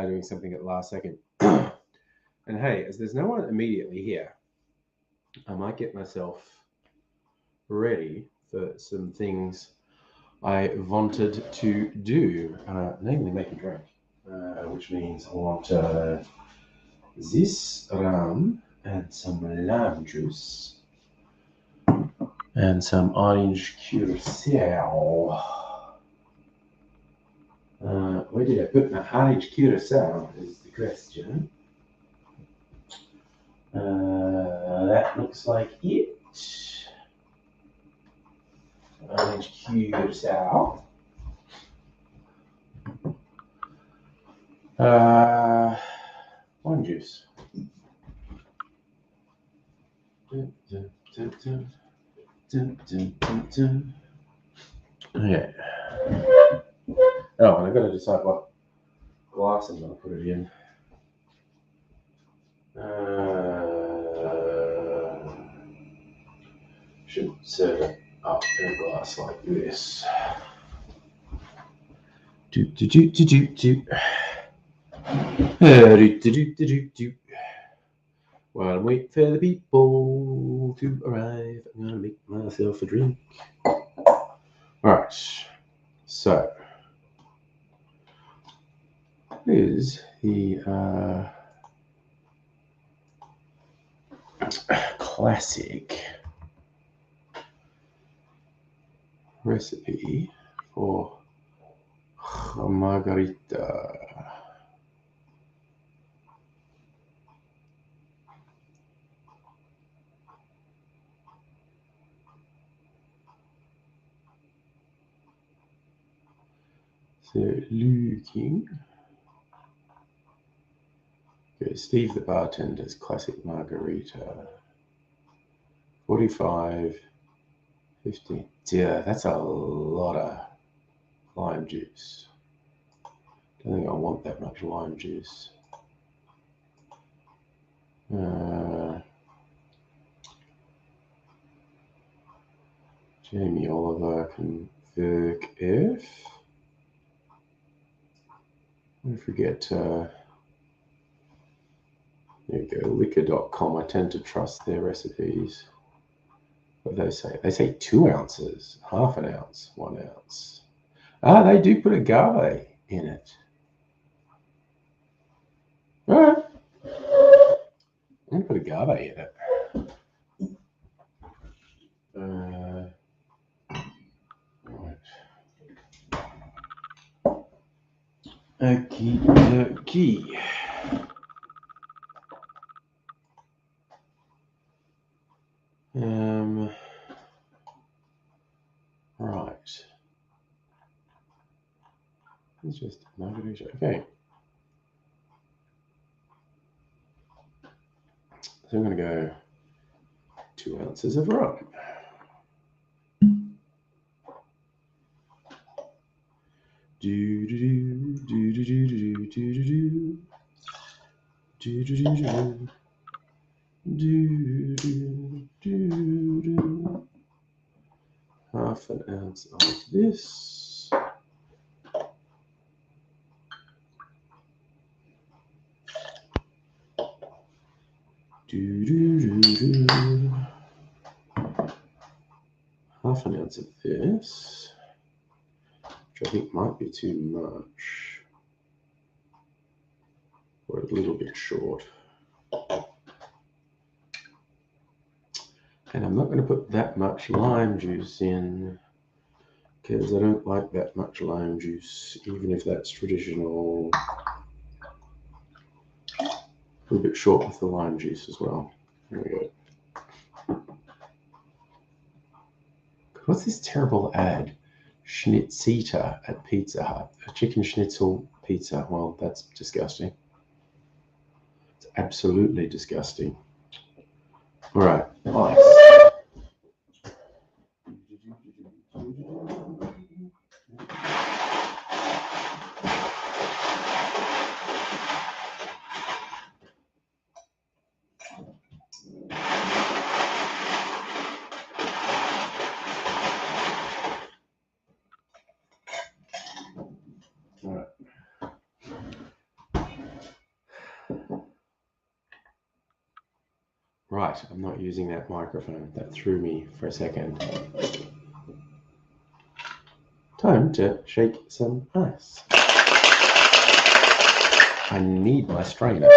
Doing something at the last second. And hey, as there's no one immediately here, I might get myself ready for some things I wanted to do, namely make a drink, which means I want this rum and some lime juice and some orange curacao. Where did I put my orange curacao is the question. That looks like it. Orange curacao. Lime juice. Okay. Oh, and I've got to decide what glass I'm going to put it in. Should serve it up in a glass like this. While I wait for the people to arrive, I'm going to make myself a drink. Alright, so here's the classic recipe for margarita. So looking. Okay, Steve the bartender's classic margarita. 45, 50. Yeah, that's a lot of lime juice. Don't think I want that much lime juice. Jamie Oliver can work if. Don't forget, there you go, liquor.com. I tend to trust their recipes. What do they say? They say 2 ounces, half an ounce, 1 ounce. Ah, they do put agave in it. All right. I'm going to put agave in it. Okie. Right. It's just margarita. Okay. So I'm going to go 2 ounces of rum. Half an ounce of this. Half an ounce of this, which I think might be too much, or a little bit short. And I'm not going to put that much lime juice in because I don't like that much lime juice, even if that's traditional. A little bit short with the lime juice as well. There we go. What's this terrible ad? schnitzita at Pizza Hut. A chicken schnitzel pizza. Well, that's disgusting. It's absolutely disgusting. All right, ice. All right. Right, I'm not using that microphone. That threw me for a second. Time to shake some ice. I need my strainer.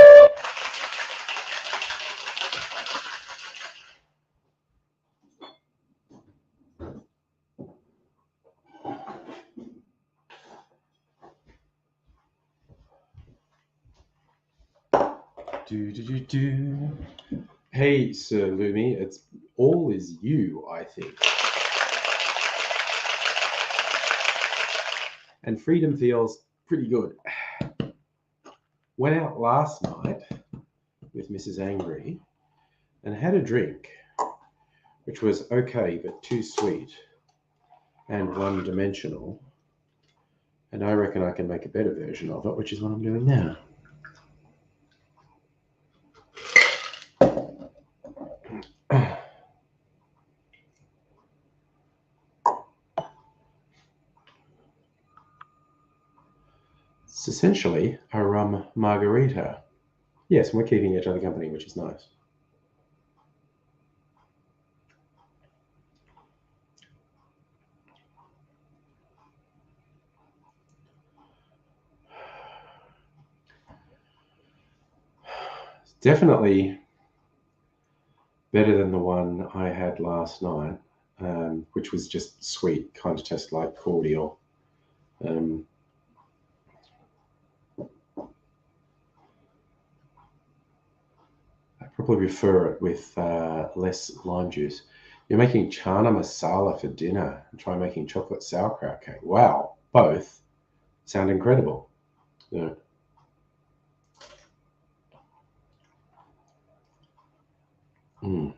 Hey, Sir Lumi, it's all is you, I think. And freedom feels pretty good. Went out last night with Mrs. Angry and had a drink, which was okay, but too sweet and one-dimensional. And I reckon I can make a better version of it, which is what I'm doing now. It's essentially a rum margarita. Yes, and we're keeping each other company, which is nice. It's definitely better than the one I had last night, which was just sweet, kind of tastes like cordial. I probably prefer it with less lime juice. You're making chana masala for dinner and try making chocolate sauerkraut cake. Wow, both sound incredible. Yeah. Mm.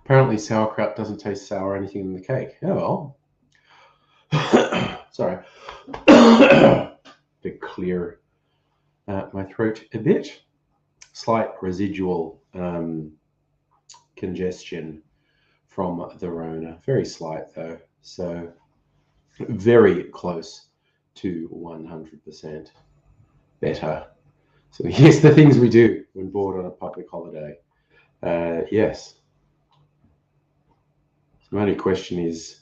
Apparently sauerkraut doesn't taste sour or anything in the cake. Oh well. Sorry. To clear my throat a bit. Slight residual congestion from the Rona. Very slight though. So very close to 100% better. So yes, the things we do when bored on a public holiday. Yes. So my only question is,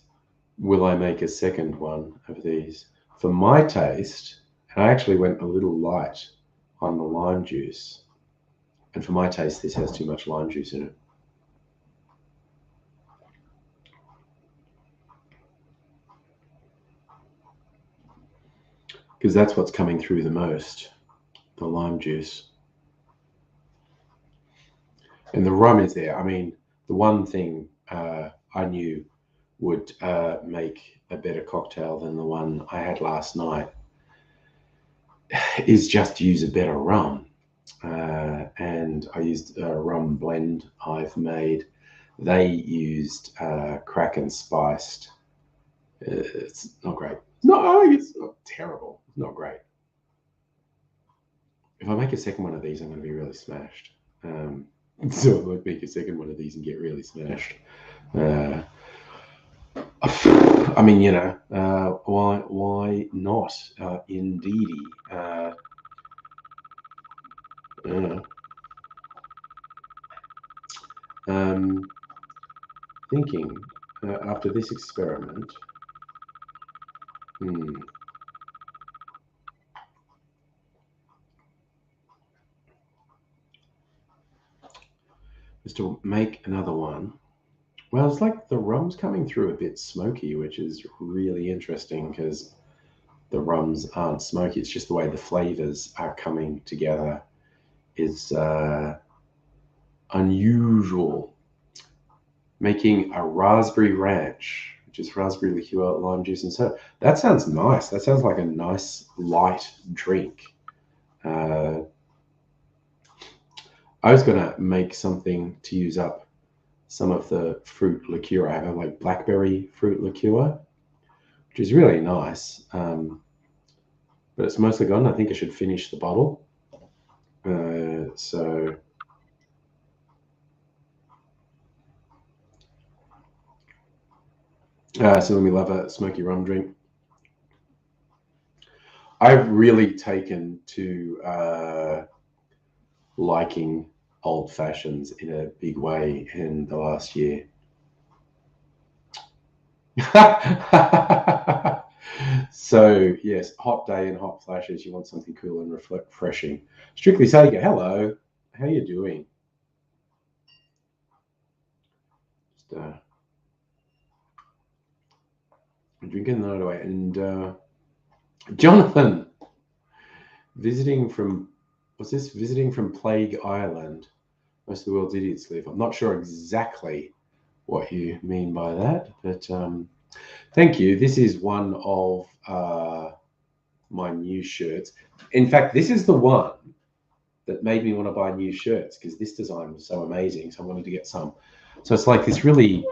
will I make a second one of these? For my taste, and I actually went a little light on the lime juice. And for my taste, this has too much lime juice in it. Because that's what's coming through the most, the lime juice. And the rum is there. I mean, the one thing I knew would make a better cocktail than the one I had last night is just use a better rum. And I used a rum blend I've made. They used crack and spiced. It's not great. It's not terrible. It's not great. If I make a second one of these, I'm going to be really smashed. So I might make a second one of these and get really smashed. I mean, you know, why not? Indeedy. Thinking after this experiment. Is to make another one. Well, it's like the rum's coming through a bit smoky, which is really interesting because the rums aren't smoky. It's just the way the flavors are coming together is unusual. Making a raspberry ranch, which is raspberry liqueur, lime juice, and soda. That sounds nice. That sounds like a nice light drink. I was gonna make something to use up some of the fruit liqueur. I have like blackberry fruit liqueur, which is really nice. But it's mostly gone. I think I should finish the bottle. So let me love a smoky rum drink. I've really taken to liking old fashions in a big way in the last year. So yes, hot day and hot flashes. You want something cool and refreshing. Strictly Sega, hello. How you doing? Just drinking the night away. And Jonathan, visiting from Plague Island? Most of the world's idiots live. I'm not sure exactly what you mean by that, but thank you. This is one of my new shirts. In fact, this is the one that made me want to buy new shirts because this design was so amazing. So I wanted to get some. So it's like this really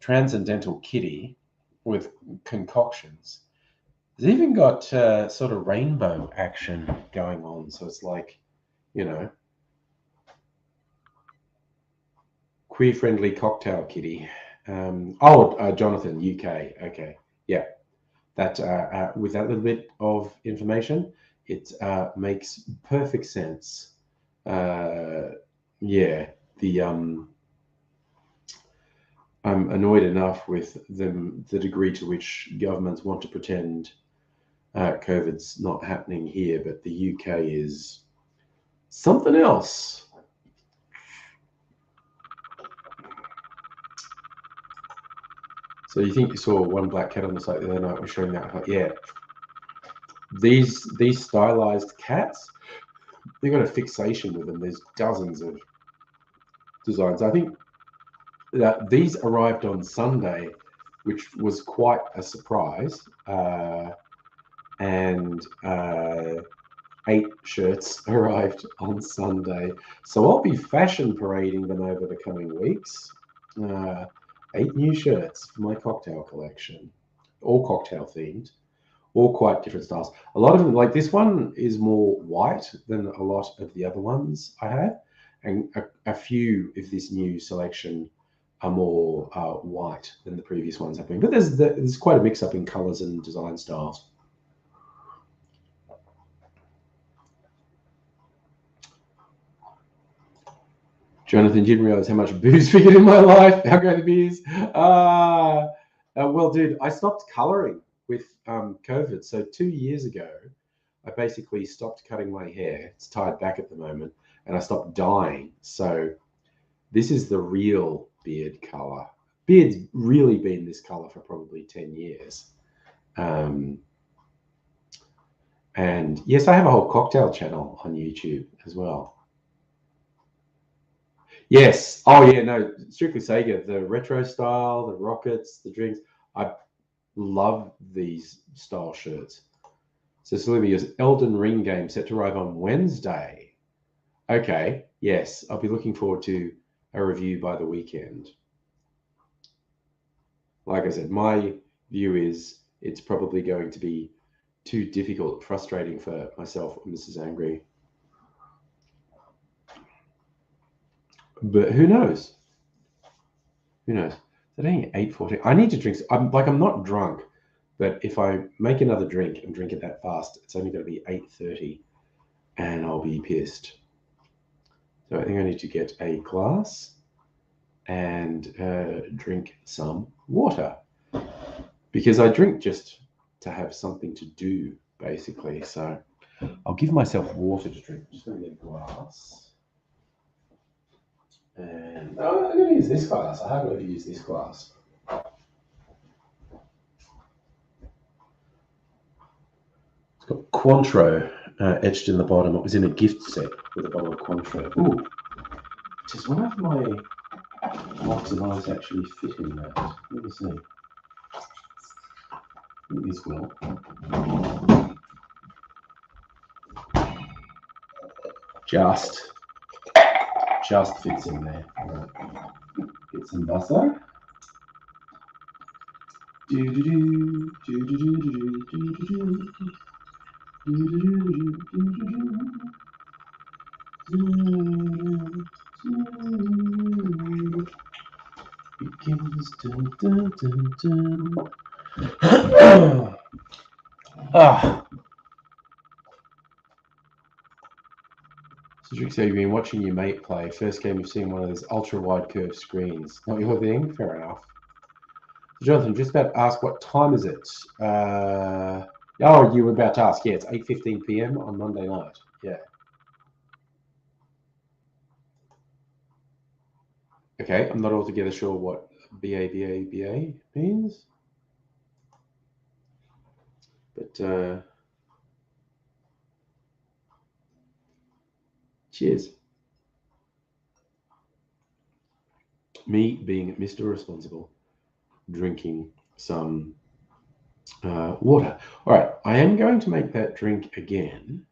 transcendental kitty with concoctions. It's even got sort of rainbow action going on. So it's like, you know, queer-friendly cocktail kitty. Jonathan, UK. Okay, yeah. That with that little bit of information, it makes perfect sense. Yeah, I'm annoyed enough with the degree to which governments want to pretend COVID's not happening here, but the UK is something else. So you think you saw one black cat on the site the other night? We're showing that. Yeah. These stylized cats, they've got a fixation with them. There's dozens of designs. I think that these arrived on Sunday, which was quite a surprise. And 8 shirts arrived on Sunday. So I'll be fashion parading them over the coming weeks. 8 new shirts for my cocktail collection, all cocktail themed, all quite different styles. A lot of them, like this one, is more white than a lot of the other ones I have, and a few of this new selection are more white than the previous ones have been. But there's quite a mix up in colors and design styles. Jonathan didn't realize how much booze figured in my life. How great it is. Well, dude, I stopped coloring with COVID. So 2 years ago, I basically stopped cutting my hair. It's tied back at the moment, and I stopped dyeing. So this is the real beard color. Beard's really been this color for probably 10 years. And yes, I have a whole cocktail channel on YouTube as well. Yes. Oh, yeah. No, strictly Sega. The retro style, the rockets, the drinks. I love these style shirts. So, Sylvia's Elden Ring game set to arrive on Wednesday. Okay. Yes. I'll be looking forward to a review by the weekend. Like I said, my view is it's probably going to be too difficult, frustrating for myself and Mrs. Angry. But who knows? Who knows? So I think 8:14. I need to drink. I'm not drunk, but if I make another drink and drink it that fast, it's only going to be 8:30, and I'll be pissed. So I think I need to get a glass and drink some water, because I drink just to have something to do, basically. So I'll give myself water to drink. I'm just going to get a glass. And I'm going to use this glass. I haven't ever used this glass. It's got Cointreau etched in the bottom. It was in a gift set with a bottle of Cointreau. Ooh, Does one of my blocks of eyes actually fit in that? Let me see. I think this will. Just fits in there. Right. Get some butter. Begins dun, dun, dun, dun. Cedric, so you've been watching your mate play. First game you've seen one of those ultra wide curved screens. Not your thing? Fair enough. Jonathan, just about to ask, what time is it? Oh, you were about to ask. Yeah, it's 8:15 p.m. on Monday night. Yeah. Okay, I'm not altogether sure what BA means. But cheers. Me being Mr. Responsible, drinking some water. All right, I am going to make that drink again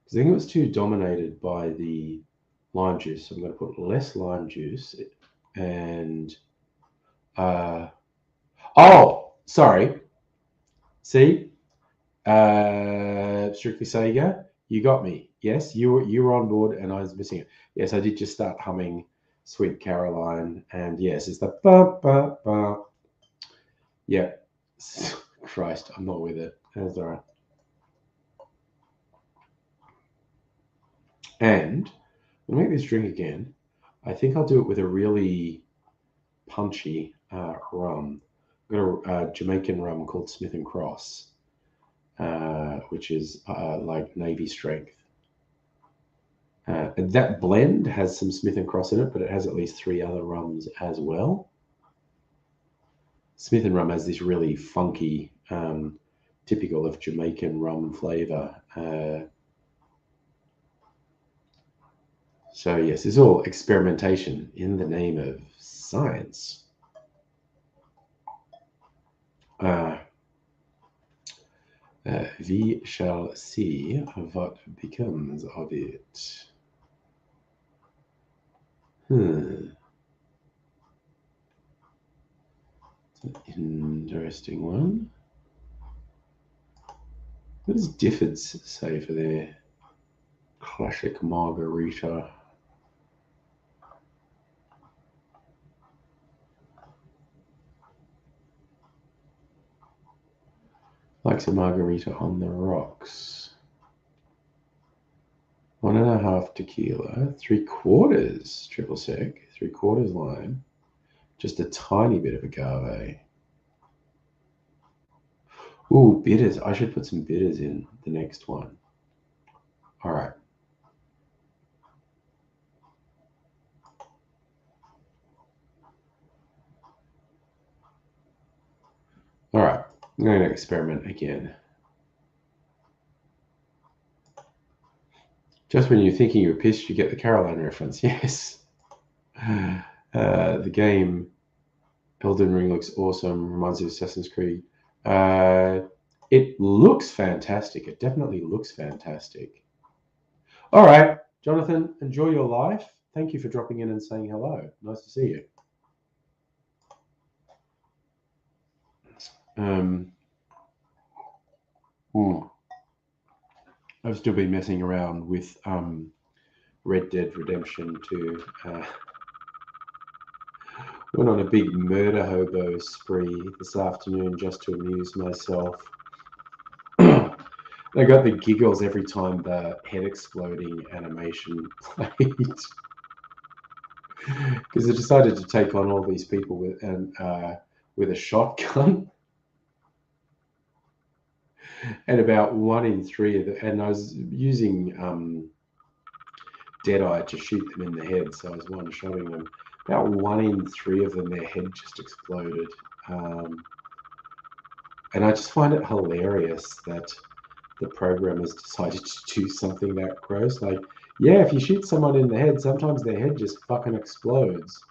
because I think it was too dominated by the lime juice. So I'm going to put less lime juice and oh, sorry. See, Strictly Sega, you got me. Yes, you were on board, and I was missing it. Yes, I did just start humming Sweet Caroline, and yes, it's the ba ba ba. Yeah, Christ, I'm not with it. That's all right. And I'll make this drink again. I think I'll do it with a really punchy rum. I've got a Jamaican rum called Smith and Cross, which is like Navy strength. That blend has some Smith and Cross in it, but it has at least 3 other rums as well. Smith and rum has this really funky, typical of Jamaican rum flavor. So yes, it's all experimentation in the name of science. We shall see what becomes of it. It's an interesting one. What does Difford's say for their classic margarita? Likes a margarita on the rocks. 1.5 tequila, 3/4 triple sec, 3/4 lime, just a tiny bit of agave. Ooh, bitters. I should put some bitters in the next one. All right. All right. I'm going to experiment again. Just when you're thinking you're pissed, you get the Caroline reference. Yes. The game Elden Ring looks awesome. Reminds me of Assassin's Creed. It looks fantastic. It definitely looks fantastic. All right, Jonathan, enjoy your life. Thank you for dropping in and saying hello. Nice to see you. I've still been messing around with Red Dead Redemption 2. Went on a big murder hobo spree this afternoon just to amuse myself. I got the giggles every time the head exploding animation played. Because I decided to take on all these people with a shotgun. And about 1 in 3 of them, and I was using Deadeye to shoot them in the head, so I was one-shotting them. About 1 in 3 of them, their head just exploded. And I just find it hilarious that the programmers decided to do something that gross. Like, Yeah, if you shoot someone in the head, sometimes their head just fucking explodes.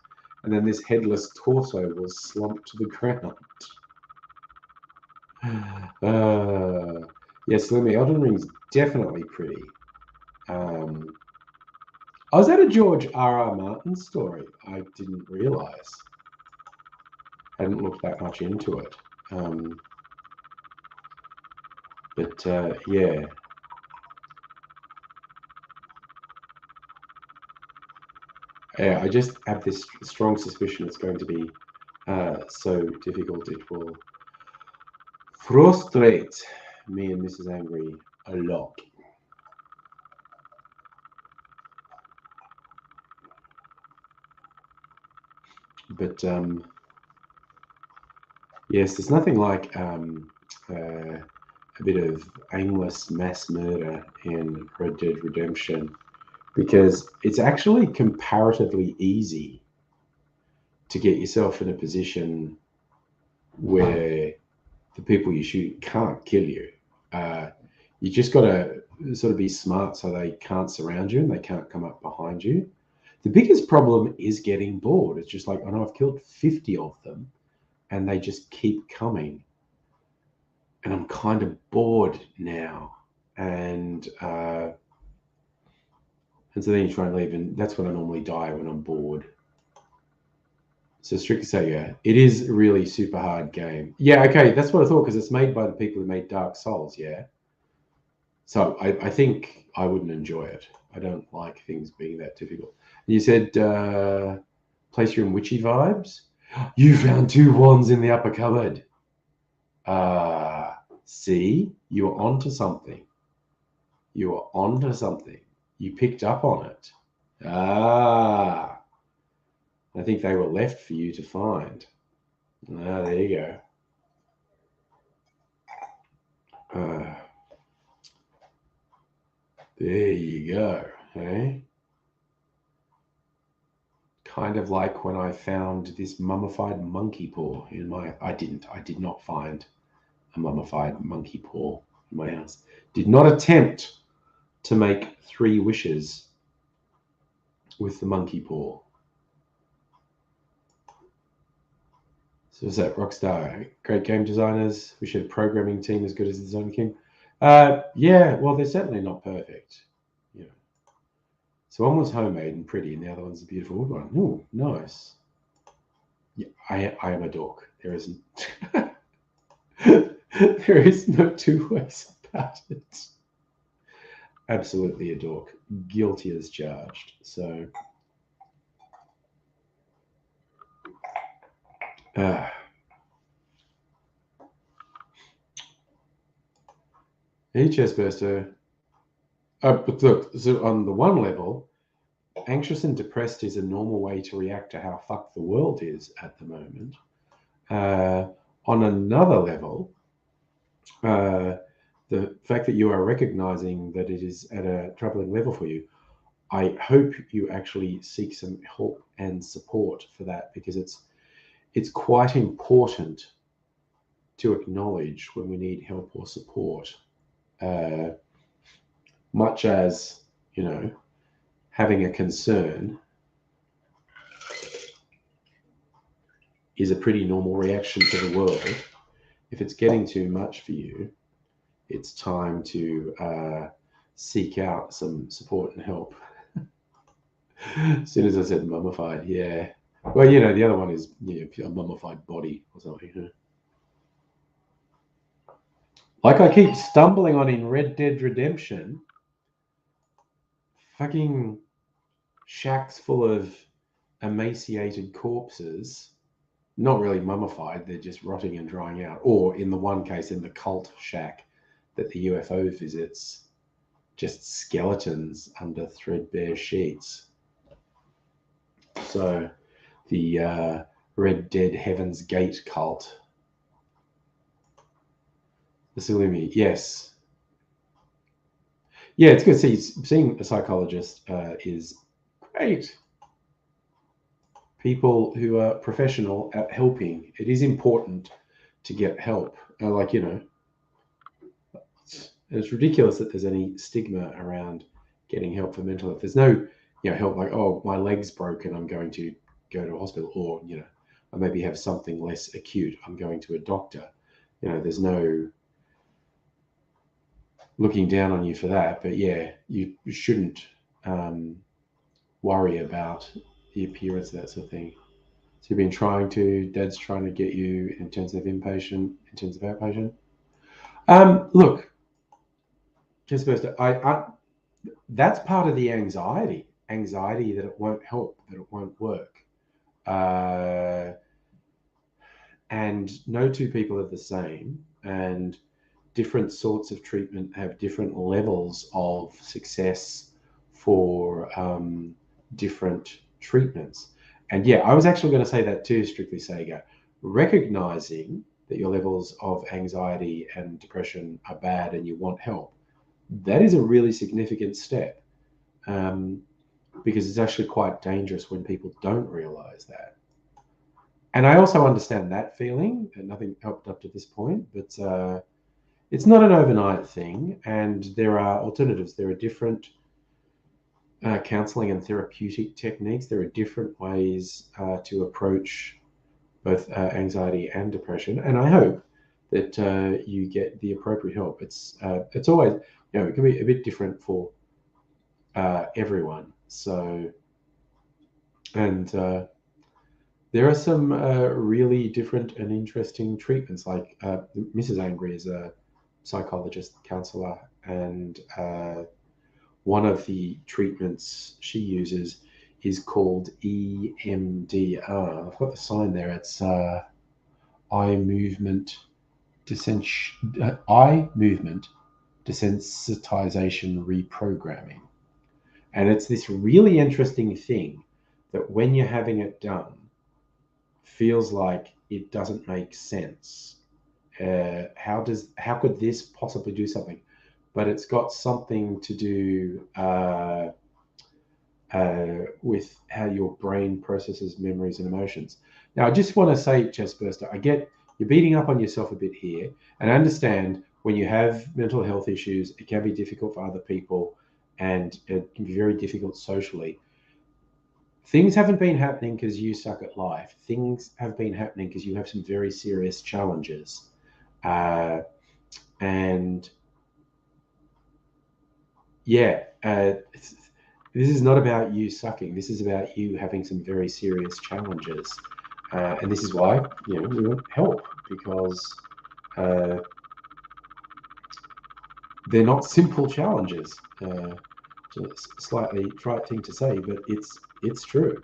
And then this headless torso will slump to the ground. Yes, Lumi, Elden Ring's definitely pretty. I was at a George R.R. Martin story. I didn't realize. Hadn't looked that much into it. But yeah. I just have this strong suspicion it's going to be so difficult it will frustrate me and Mrs. Angry a lot. But yes, there's nothing like a bit of aimless mass murder in Red Dead Redemption, because it's actually comparatively easy to get yourself in a position where the people you shoot can't kill you. You just got to sort of be smart so they can't surround you and they can't come up behind you. The biggest problem is getting bored. It's just like, I know I've killed 50 of them and they just keep coming. And I'm kind of bored now. And so then you try and leave, and that's when I normally die, when I'm bored. So Strictly Sega, it is a really super hard game. Yeah, okay, that's what I thought, because it's made by the people who made Dark Souls, yeah? So I think I wouldn't enjoy it. I don't like things being that difficult. You said place you in witchy vibes? You found 2 wands in the upper cupboard. See? You were onto something. You were onto something. You picked up on it. I think they were left for you to find. There you go. There you go. Hey? Kind of like when I found this mummified monkey paw in my... I did not find a mummified monkey paw in my house. Did not attempt to make 3 wishes with the monkey paw. So is that Rockstar? Great game designers. We should have a programming team as good as the Design King. Yeah, well, they're certainly not perfect. You know. So one was homemade and pretty, and the other one's a beautiful wood one. Ooh, nice. Yeah, I am a dork. There isn't. There is no 2 ways about it. Absolutely a dork. Guilty as charged. So. Hey, Chestburster. But look, so on the one level, anxious and depressed is a normal way to react to how fucked the world is at the moment. On another level, the fact that you are recognizing that it is at a troubling level for you, I hope you actually seek some help and support for that, because it's quite important to acknowledge when we need help or support. Much as, you know, having a concern is a pretty normal reaction to the world. If it's getting too much for you, it's time to seek out some support and help. As soon as I said mummified, yeah. Well, you know, the other one is, you know, a mummified body or something. Huh? Like I keep stumbling on in Red Dead Redemption, fucking shacks full of emaciated corpses, not really mummified, they're just rotting and drying out. Or in the one case, in the cult shack that the UFO visits, just skeletons under threadbare sheets. So the Red Dead Heaven's Gate cult. The Salumi, yes. Yeah, it's good. Seeing a psychologist is great. People who are professional at helping. It is important to get help. Like, you know, it's ridiculous that there's any stigma around getting help for mental health. There's no, help like, oh, my leg's broken, I'm going to go to a hospital, or I maybe have something less acute, I'm going to a doctor. There's no looking down on you for that, but yeah, you shouldn't worry about the appearance, that sort of thing. So you've been Dad's trying to get you intensive inpatient, intensive outpatient. Look, just first, that's part of the anxiety that it won't help, that it won't work. And no two people are the same, and different sorts of treatment have different levels of success for different treatments. And yeah, I was actually going to say that too, Strictly Sega. Recognizing that your levels of anxiety and depression are bad and you want help, that is a really significant step, because it's actually quite dangerous when people don't realize that. And I also understand that feeling, and nothing helped up to this point, but it's not an overnight thing, and there are alternatives. There are different counseling and therapeutic techniques. There are different ways to approach both anxiety and depression, and I hope that you get the appropriate help. It's always, it can be a bit different for everyone. So, and there are some really different and interesting treatments. Like Mrs. Angry is a psychologist, counselor, and one of the treatments she uses is called EMDR. I've got the sign there. It's eye movement desensitization reprogramming. And it's this really interesting thing that when you're having it done, feels like it doesn't make sense. How could this possibly do something? But it's got something to do with how your brain processes memories and emotions. Now, I just want to say, Chestburster, I get you're beating up on yourself a bit here, and I understand when you have mental health issues, it can be difficult for other people, and it can be very difficult socially. Things haven't been happening because you suck at life. Things have been happening because you have some very serious challenges. And yeah, this is not about you sucking. This is about you having some very serious challenges. And this is why, we want help, because they're not simple challenges. It's a slightly trite thing to say, but it's true.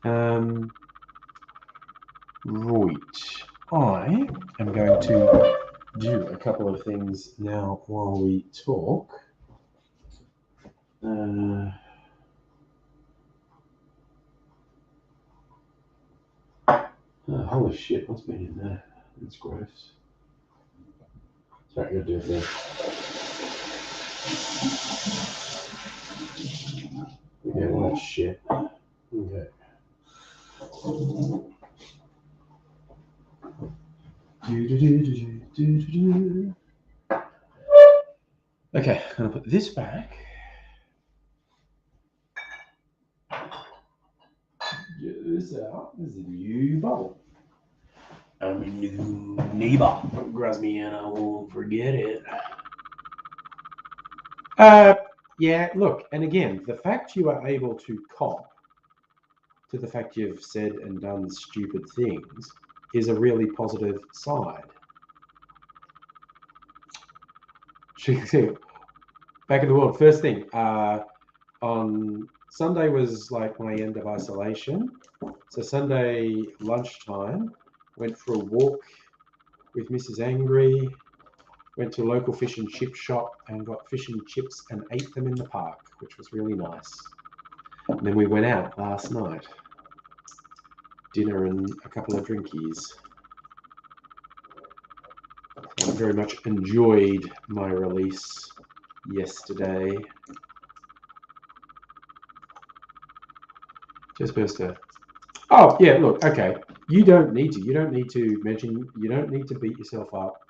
Right. I am going to do a couple of things now while we talk. Holy shit, what's been in there? That's gross. Sorry, I gotta do it there. Yeah, well, that's shit. Okay. Okay, I'm gonna put this back. Get this out. This is a new bubble. I'm a new neighbor. Grabs me and I won't forget it. Yeah, look, and again, the fact you are able to cop to the fact you've said and done stupid things is a really positive side. Back in the world, first thing, on Sunday was like my end of isolation. So Sunday lunchtime, went for a walk with Mrs. Angry, went to a local fish and chip shop and got fish and chips and ate them in the park, which was really nice. And then we went out last night. Dinner and a couple of drinkies. I very much enjoyed my release yesterday. Just Buster. Oh, yeah, look, okay. You don't need to mention, you don't need to beat yourself up.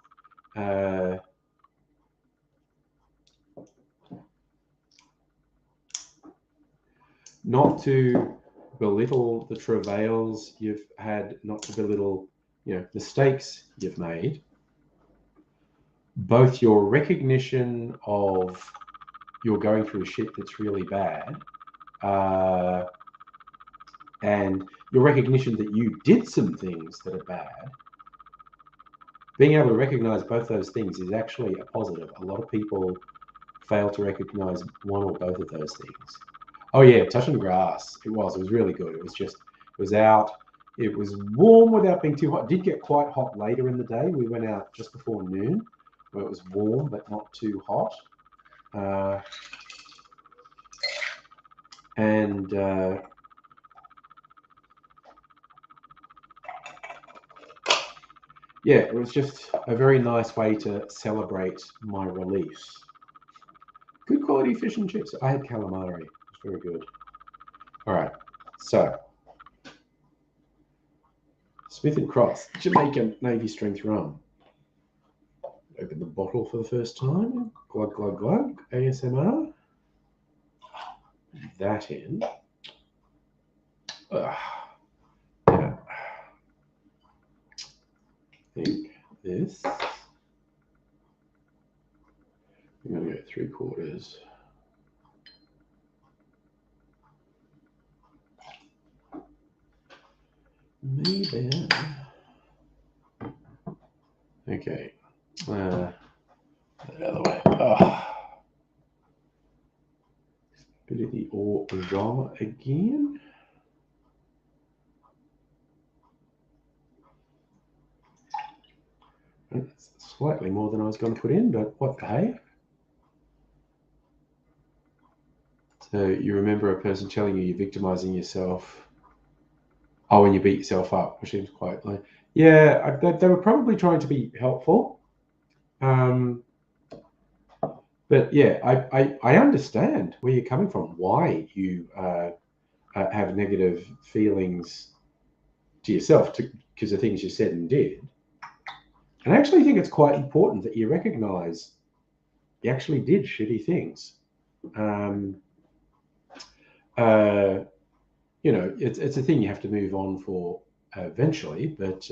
not to belittle the travails you've had, not to belittle, mistakes you've made. Both your recognition of you're going through shit that's really bad, and your recognition that you did some things that are bad, being able to recognize both those things is actually a positive. A lot of people fail to recognize one or both of those things. Oh yeah, touching grass. It was really good. It was out. It was warm without being too hot. It did get quite hot later in the day. We went out just before noon, where it was warm but not too hot. Yeah, it was just a very nice way to celebrate my release. Good quality fish and chips. I had calamari. It was very good. All right, so Smith & Cross, Jamaican Navy Strength Rum. Open the bottle for the first time. Glug, glug, glug. ASMR. That in. Yeah. I think this. I'm going to go 3/4. Maybe. Okay. The other way. Bit of the Orgeat again. It's slightly more than I was going to put in, but what the hey? So you remember a person telling you you're victimizing yourself. Oh, when you beat yourself up, which seems quite like, yeah, they were probably trying to be helpful. But yeah, I understand where you're coming from, why you have negative feelings to yourself because of things you said and did. And I actually think it's quite important that you recognize you actually did shitty things. It's a thing you have to move on for eventually, but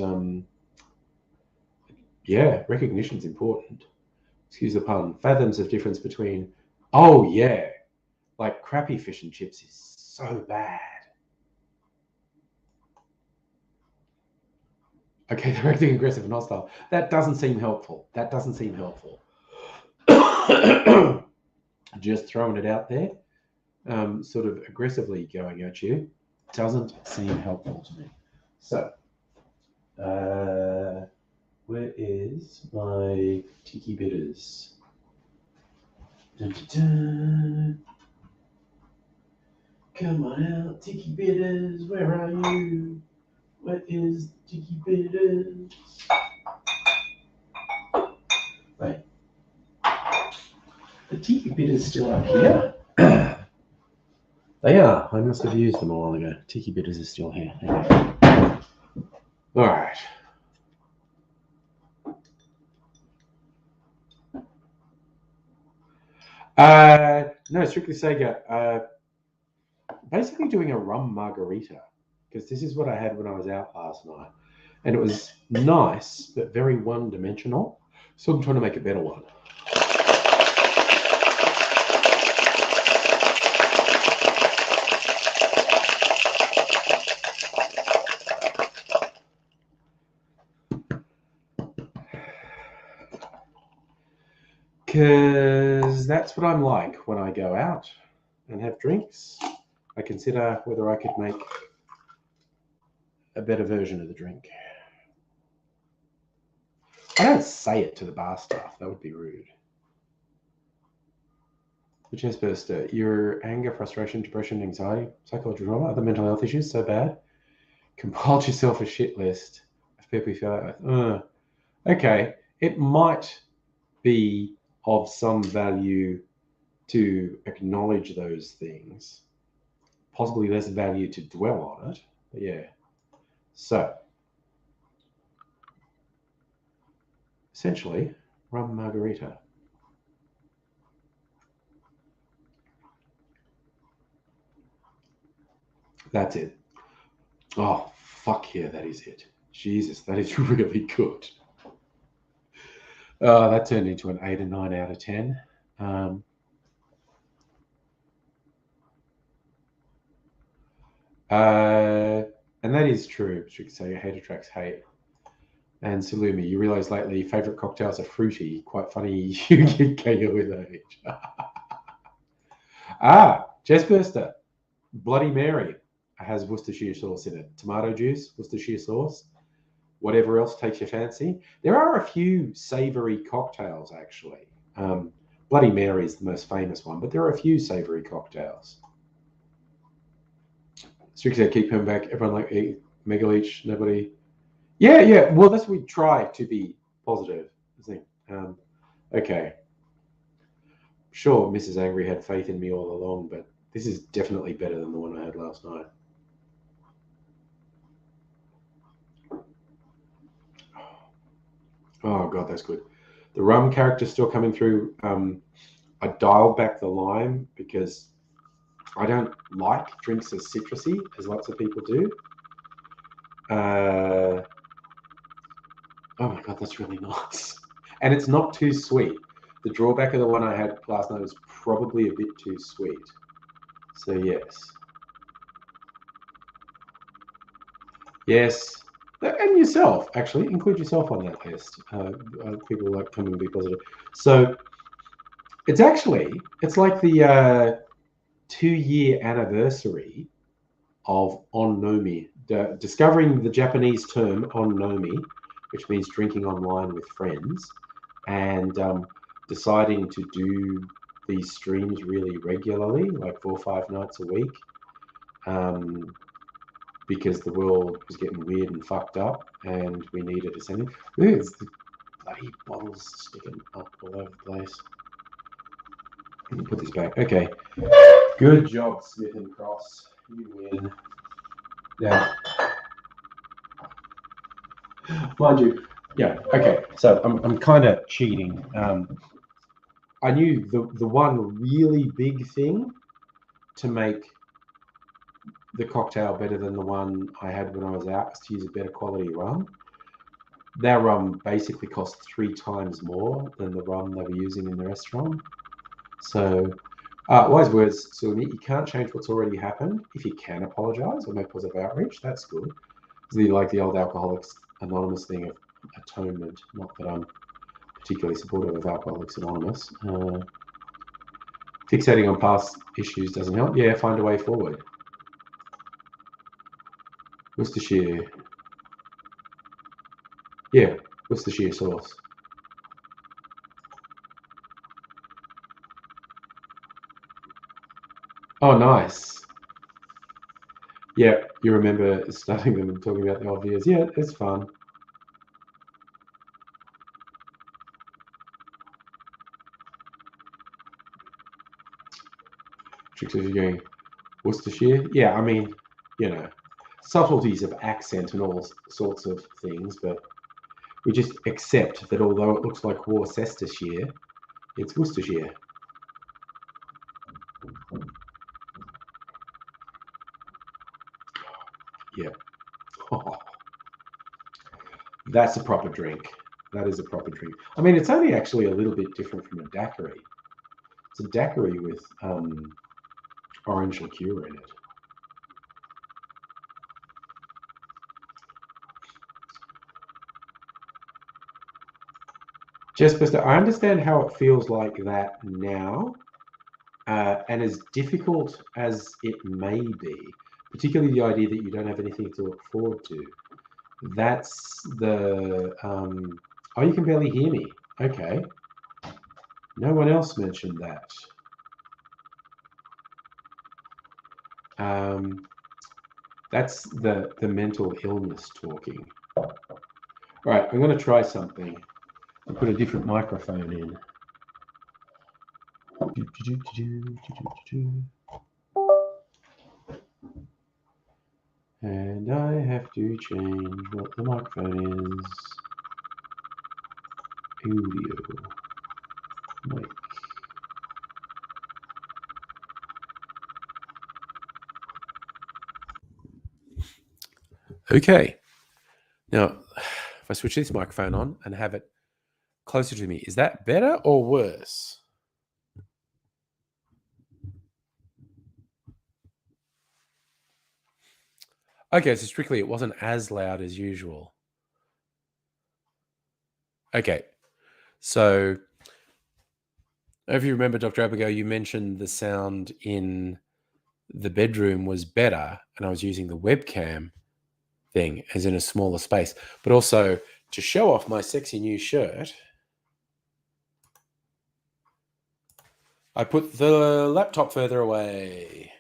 yeah, recognition's important. Excuse the pun. Fathoms of difference between, oh yeah, like crappy fish and chips is so bad. Okay, they're acting aggressive and hostile. That doesn't seem helpful. Just throwing it out there, sort of aggressively going at you, doesn't seem helpful to me. So, where is my Tiki Bitters? Dun, dun, dun. Come on out, Tiki Bitters, where are you? What is Tiki Bitters? Wait. The Tiki Bitters still up here? They are. I must have used them a while ago. Tiki Bitters is still here. Okay. All right. No, strictly Sega. Basically doing a rum margarita, because this is what I had when I was out last night. And it was nice, but very one-dimensional. So I'm trying to make a better one. Because that's what I'm like when I go out and have drinks. I consider whether I could make a better version of the drink. I don't say it to the bar staff. That would be rude. The chest burster. Your anger, frustration, depression, anxiety, psychological trauma, other mental health issues so bad. Compile yourself a shit list of people you feel like, okay, it might be of some value to acknowledge those things. Possibly less value to dwell on it. But yeah. So, essentially, rum margarita. That's it. Oh, fuck yeah, that is it. Jesus, that is really good. That turned into an 8 or 9 out of 10. And that is true. So your hate attracts hate. And Salumi, you realise lately favourite cocktails are fruity. Quite funny you get gayer with age. Chestburster. Bloody Mary has Worcestershire sauce in it. Tomato juice, Worcestershire sauce, whatever else takes your fancy. There are a few savoury cocktails, actually. Bloody Mary is the most famous one, but there are a few savoury cocktails. Strick said, keep coming back. Everyone like Mega Leech, nobody. Yeah. Well, that's what we try to be positive. I think. Okay. Sure, Mrs. Angry had faith in me all along, but this is definitely better than the one I had last night. Oh, God, that's good. The rum character's still coming through. I dialed back the lime because I don't like drinks as citrusy as lots of people do. Oh, my God, that's really nice. And it's not too sweet. The drawback of the one I had last night was probably a bit too sweet. So, yes. Yes. And yourself, actually. Include yourself on that list. People like coming and be positive. So, it's like the 2-year anniversary of onnomi, discovering the Japanese term onnomi, which means drinking online with friends, and deciding to do these streams really regularly, like 4 or 5 nights a week, because the world was getting weird and fucked up, and we needed a sending. There's the bloody bottles sticking up all over the place. Let me put this back. Okay. Good job, Smith and Cross. You win. Yeah. Mind you, yeah. Okay. So I'm kind of cheating. I knew the one really big thing to make the cocktail better than the one I had when I was out was to use a better quality rum. That rum basically cost 3 times more than the rum they were using in the restaurant. So, wise words, Sumi. You can't change what's already happened. If you can apologise or make positive outreach, that's good. It's like the old Alcoholics Anonymous thing of atonement. Not that I'm particularly supportive of Alcoholics Anonymous. Fixating on past issues doesn't help. Yeah, find a way forward. Worcestershire. Yeah, Worcestershire sauce. Oh, nice. Yeah, you remember studying them and talking about the obvious. Yeah, it's fun. Tricks of going, Worcestershire? Yeah, I mean, subtleties of accent and all sorts of things, but we just accept that although it looks like Worcestershire, it's Worcestershire. Yeah. Oh, that's a proper drink. That is a proper drink. I mean, it's only actually a little bit different from a daiquiri. It's a daiquiri with orange liqueur in it. Jessica, I understand how it feels like that now, and as difficult as it may be, particularly the idea that you don't have anything to look forward to. That's the. Oh, you can barely hear me. Okay. No one else mentioned that. That's the mental illness talking. All right, I'm going to try something. I'll put a different microphone in. And I have to change what the microphone is. Audio. Mic. Okay. Now, if I switch this microphone on and have it closer to me, is that better or worse? Okay, so strictly it wasn't as loud as usual. Okay, so if you remember, Dr. Abigail, you mentioned the sound in the bedroom was better, and I was using the webcam thing as in a smaller space. But also, to show off my sexy new shirt, I put the laptop further away.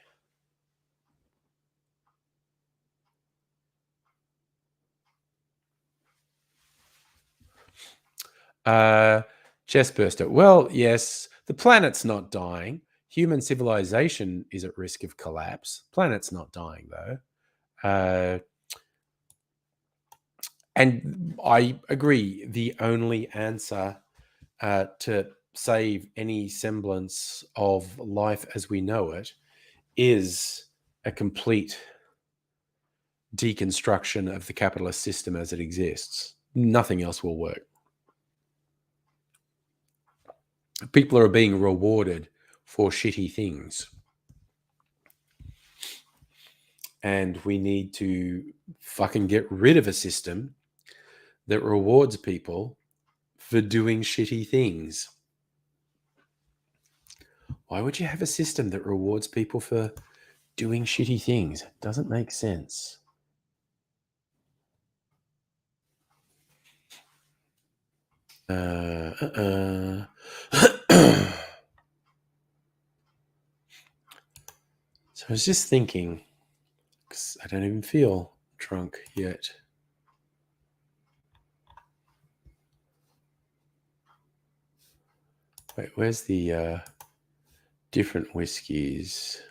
Chest burster. Well, yes, the planet's not dying. Human civilization is at risk of collapse. Planet's not dying, though. And I agree, the only answer to save any semblance of life as we know it is a complete deconstruction of the capitalist system as it exists. Nothing else will work. People are being rewarded for shitty things. And we need to fucking get rid of a system that rewards people for doing shitty things. Why would you have a system that rewards people for doing shitty things? It doesn't make sense. So I was just thinking, because I don't even feel drunk yet. Wait, where's the different whiskies?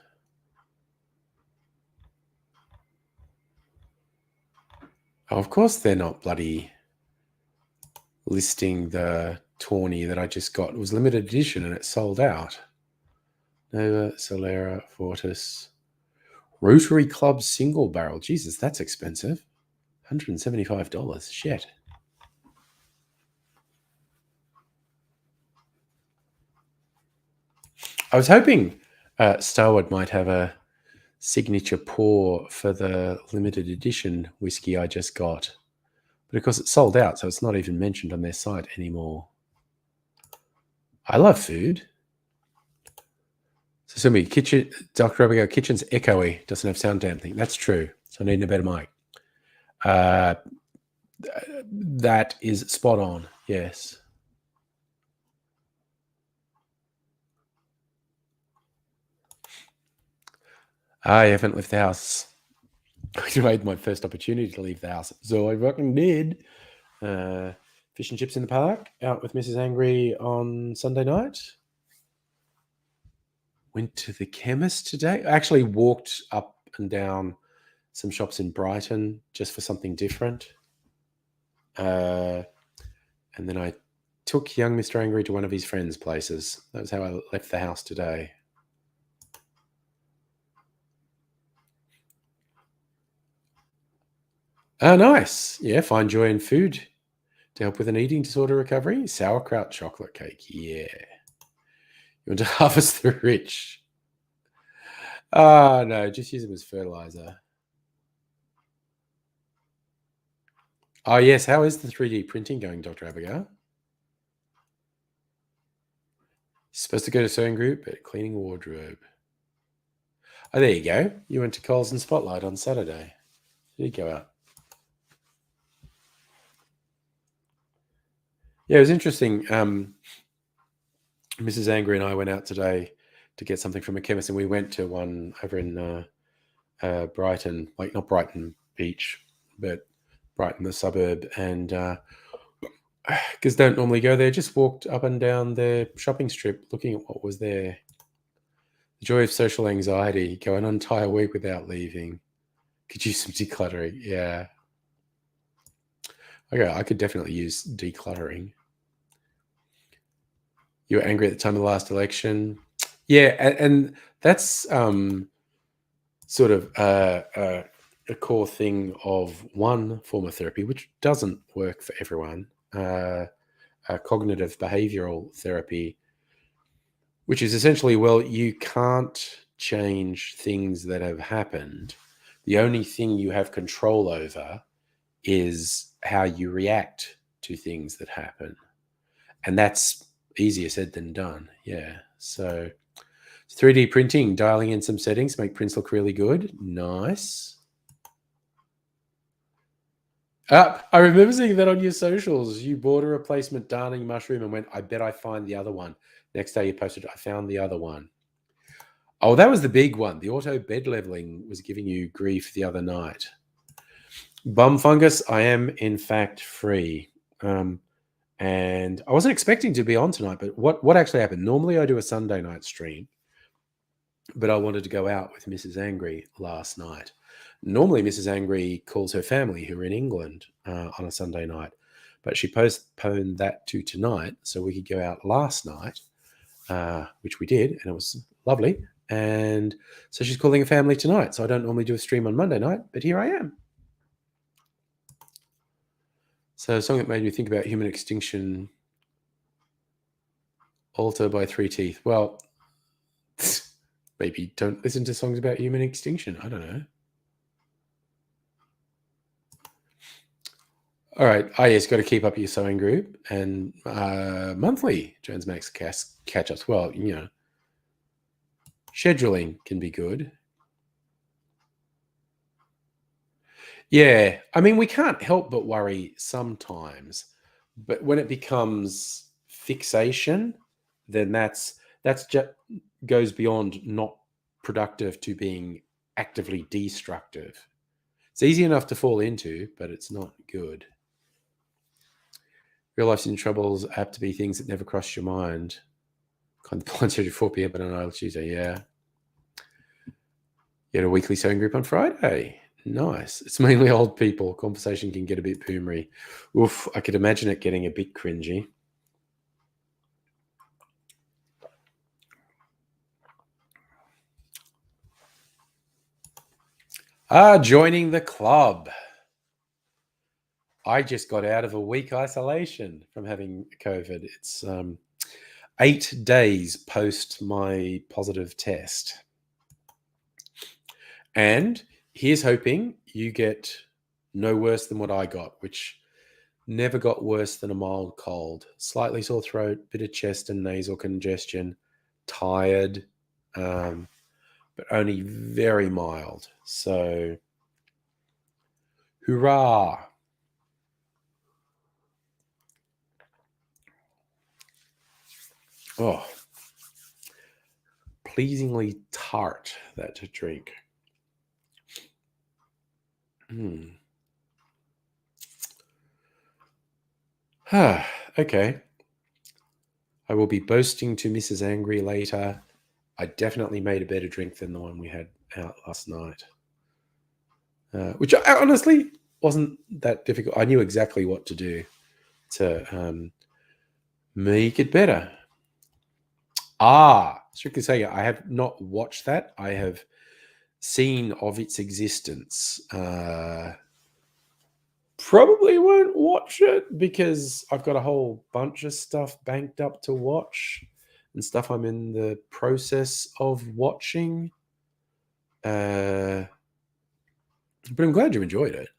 Oh, of course they're not bloody listing the Tawny that I just got. It was limited edition and it sold out. Nova, Solera, Fortis, Rotary Club single barrel. Jesus, that's expensive. $175. Shit. I was hoping Starwood might have a signature pour for the limited edition whiskey I just got. But of course it's sold out, so it's not even mentioned on their site anymore. I love food. So Sumi, kitchen, Dr. Abigail, kitchen's echoey, doesn't have sound dampening. That's true. So I need a better mic. That is spot on, yes. I haven't left the house. I made my first opportunity to leave the house, so I fucking did. Fish and chips in the park, out with Mrs. Angry on Sunday night. Went to the chemist today. I actually walked up and down some shops in Brighton just for something different. And then I took young Mr. Angry to one of his friends' places. That was how I left the house today. Oh, nice. Yeah, find joy in food to help with an eating disorder recovery. Sauerkraut chocolate cake. Yeah. You want to harvest the rich. No, just use them as fertilizer. Oh, yes. How is the 3D printing going, Dr. Abigail? Supposed to go to sewing group, but cleaning wardrobe. Oh, there you go. You went to Coles and Spotlight on Saturday. Did you go out? Yeah, it was interesting. Mrs. Angry and I went out today to get something from a chemist, and we went to one over in Brighton, like not Brighton Beach, but Brighton, the suburb, and because don't normally go there, just walked up and down their shopping strip looking at what was there. The joy of social anxiety, go an entire week without leaving. Could use some decluttering. Yeah. Okay, I could definitely use decluttering. You were angry at the time of the last election. Yeah, and that's sort of a core thing of one form of therapy, which doesn't work for everyone, cognitive behavioral therapy, which is essentially, well, you can't change things that have happened. The only thing you have control over is how you react to things that happen. And that's easier said than done. Yeah. So 3D printing, dialing in some settings, make prints look really good. Nice. I remember seeing that on your socials. You bought a replacement darning mushroom and went, I bet I find the other one. Next day you posted, I found the other one. Oh, that was the big one. The auto bed leveling was giving you grief the other night. Bum fungus, I am in fact free. And I wasn't expecting to be on tonight, but what actually happened? Normally I do a Sunday night stream, but I wanted to go out with Mrs. Angry last night. Normally Mrs. Angry calls her family who are in England on a Sunday night, but she postponed that to tonight so we could go out last night, which we did, and it was lovely. And so she's calling a family tonight. So I don't normally do a stream on Monday night, but here I am. So a song that made me think about human extinction, Alter by Three Teeth. Well, maybe don't listen to songs about human extinction. I don't know. All right. Yes, got to keep up your sewing group and monthly Jones Max catch-ups. Well, scheduling can be good. Yeah. I mean, we can't help but worry sometimes. But when it becomes fixation, then that's just goes beyond not productive to being actively destructive. It's easy enough to fall into, but it's not good. Real life's in troubles apt to be things that never crossed your mind. Kind of plans at 4 p.m. on an Tuesday, yeah. You had a weekly sewing group on Friday. Nice. It's mainly old people. Conversation can get a bit boomery. Oof, I could imagine it getting a bit cringy. Joining the club. I just got out of a week isolation from having COVID. It's 8 days post my positive test. And here's hoping you get no worse than what I got, which never got worse than a mild cold. Slightly sore throat, bit of chest and nasal congestion, tired, but only very mild. So, hurrah. Oh, pleasingly tart, that to drink. Okay. I will be boasting to Mrs. Angry later. I definitely made a better drink than the one we had out last night. Which honestly wasn't that difficult. I knew exactly what to do to make it better. Strictly Sega. I have not watched that. I have seen of its existence. Probably won't watch it because I've got a whole bunch of stuff banked up to watch and stuff I'm in the process of watching. But I'm glad you enjoyed it.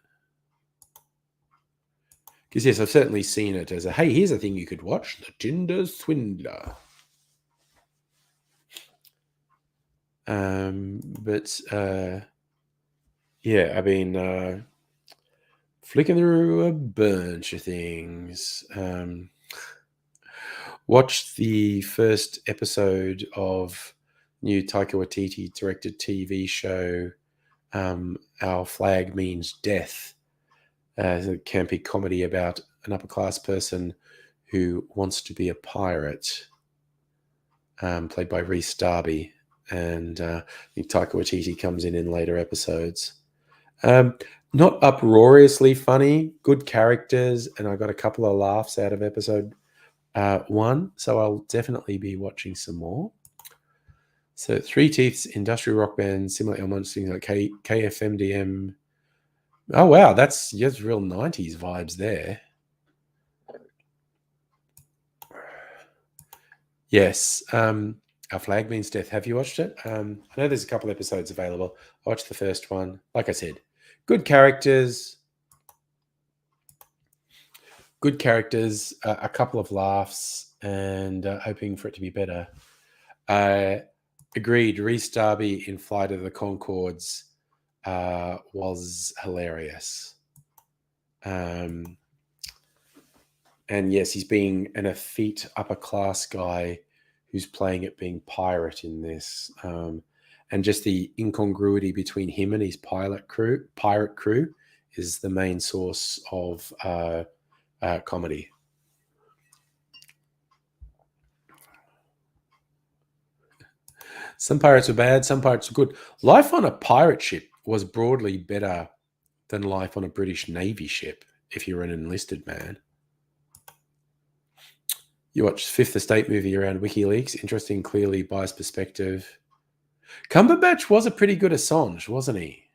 Because, yes, I've certainly seen it as a, hey, here's a thing you could watch, The Tinder Swindler. Yeah, I've been flicking through a bunch of things. Watched the first episode of new Taika Waititi directed TV show, Our Flag Means Death. It's a campy comedy about an upper-class person who wants to be a pirate, played by Rhys Darby. And I think Taika Waititi comes in later episodes. Not uproariously funny, good characters, and I got a couple of laughs out of episode 1, so I'll definitely be watching some more. So Three Teeth's industrial rock band, similar elements, things like KFMDM, Oh wow, that's real 90s vibes there. Yes. Our Flag Means Death. Have you watched it? I know there's a couple episodes available. I watched the first one. Like I said, good characters, a couple of laughs, and hoping for it to be better. Agreed. Rhys Darby in Flight of the Conchords was hilarious. And yes, he's being an effete upper class guy who's playing at being pirate in this. And just the incongruity between him and his pirate crew is the main source of comedy. Some pirates were bad, some pirates were good. Life on a pirate ship was broadly better than life on a British Navy ship if you're an enlisted man. You watched Fifth Estate movie around WikiLeaks. Interesting, clearly biased perspective. Cumberbatch was a pretty good Assange, wasn't he?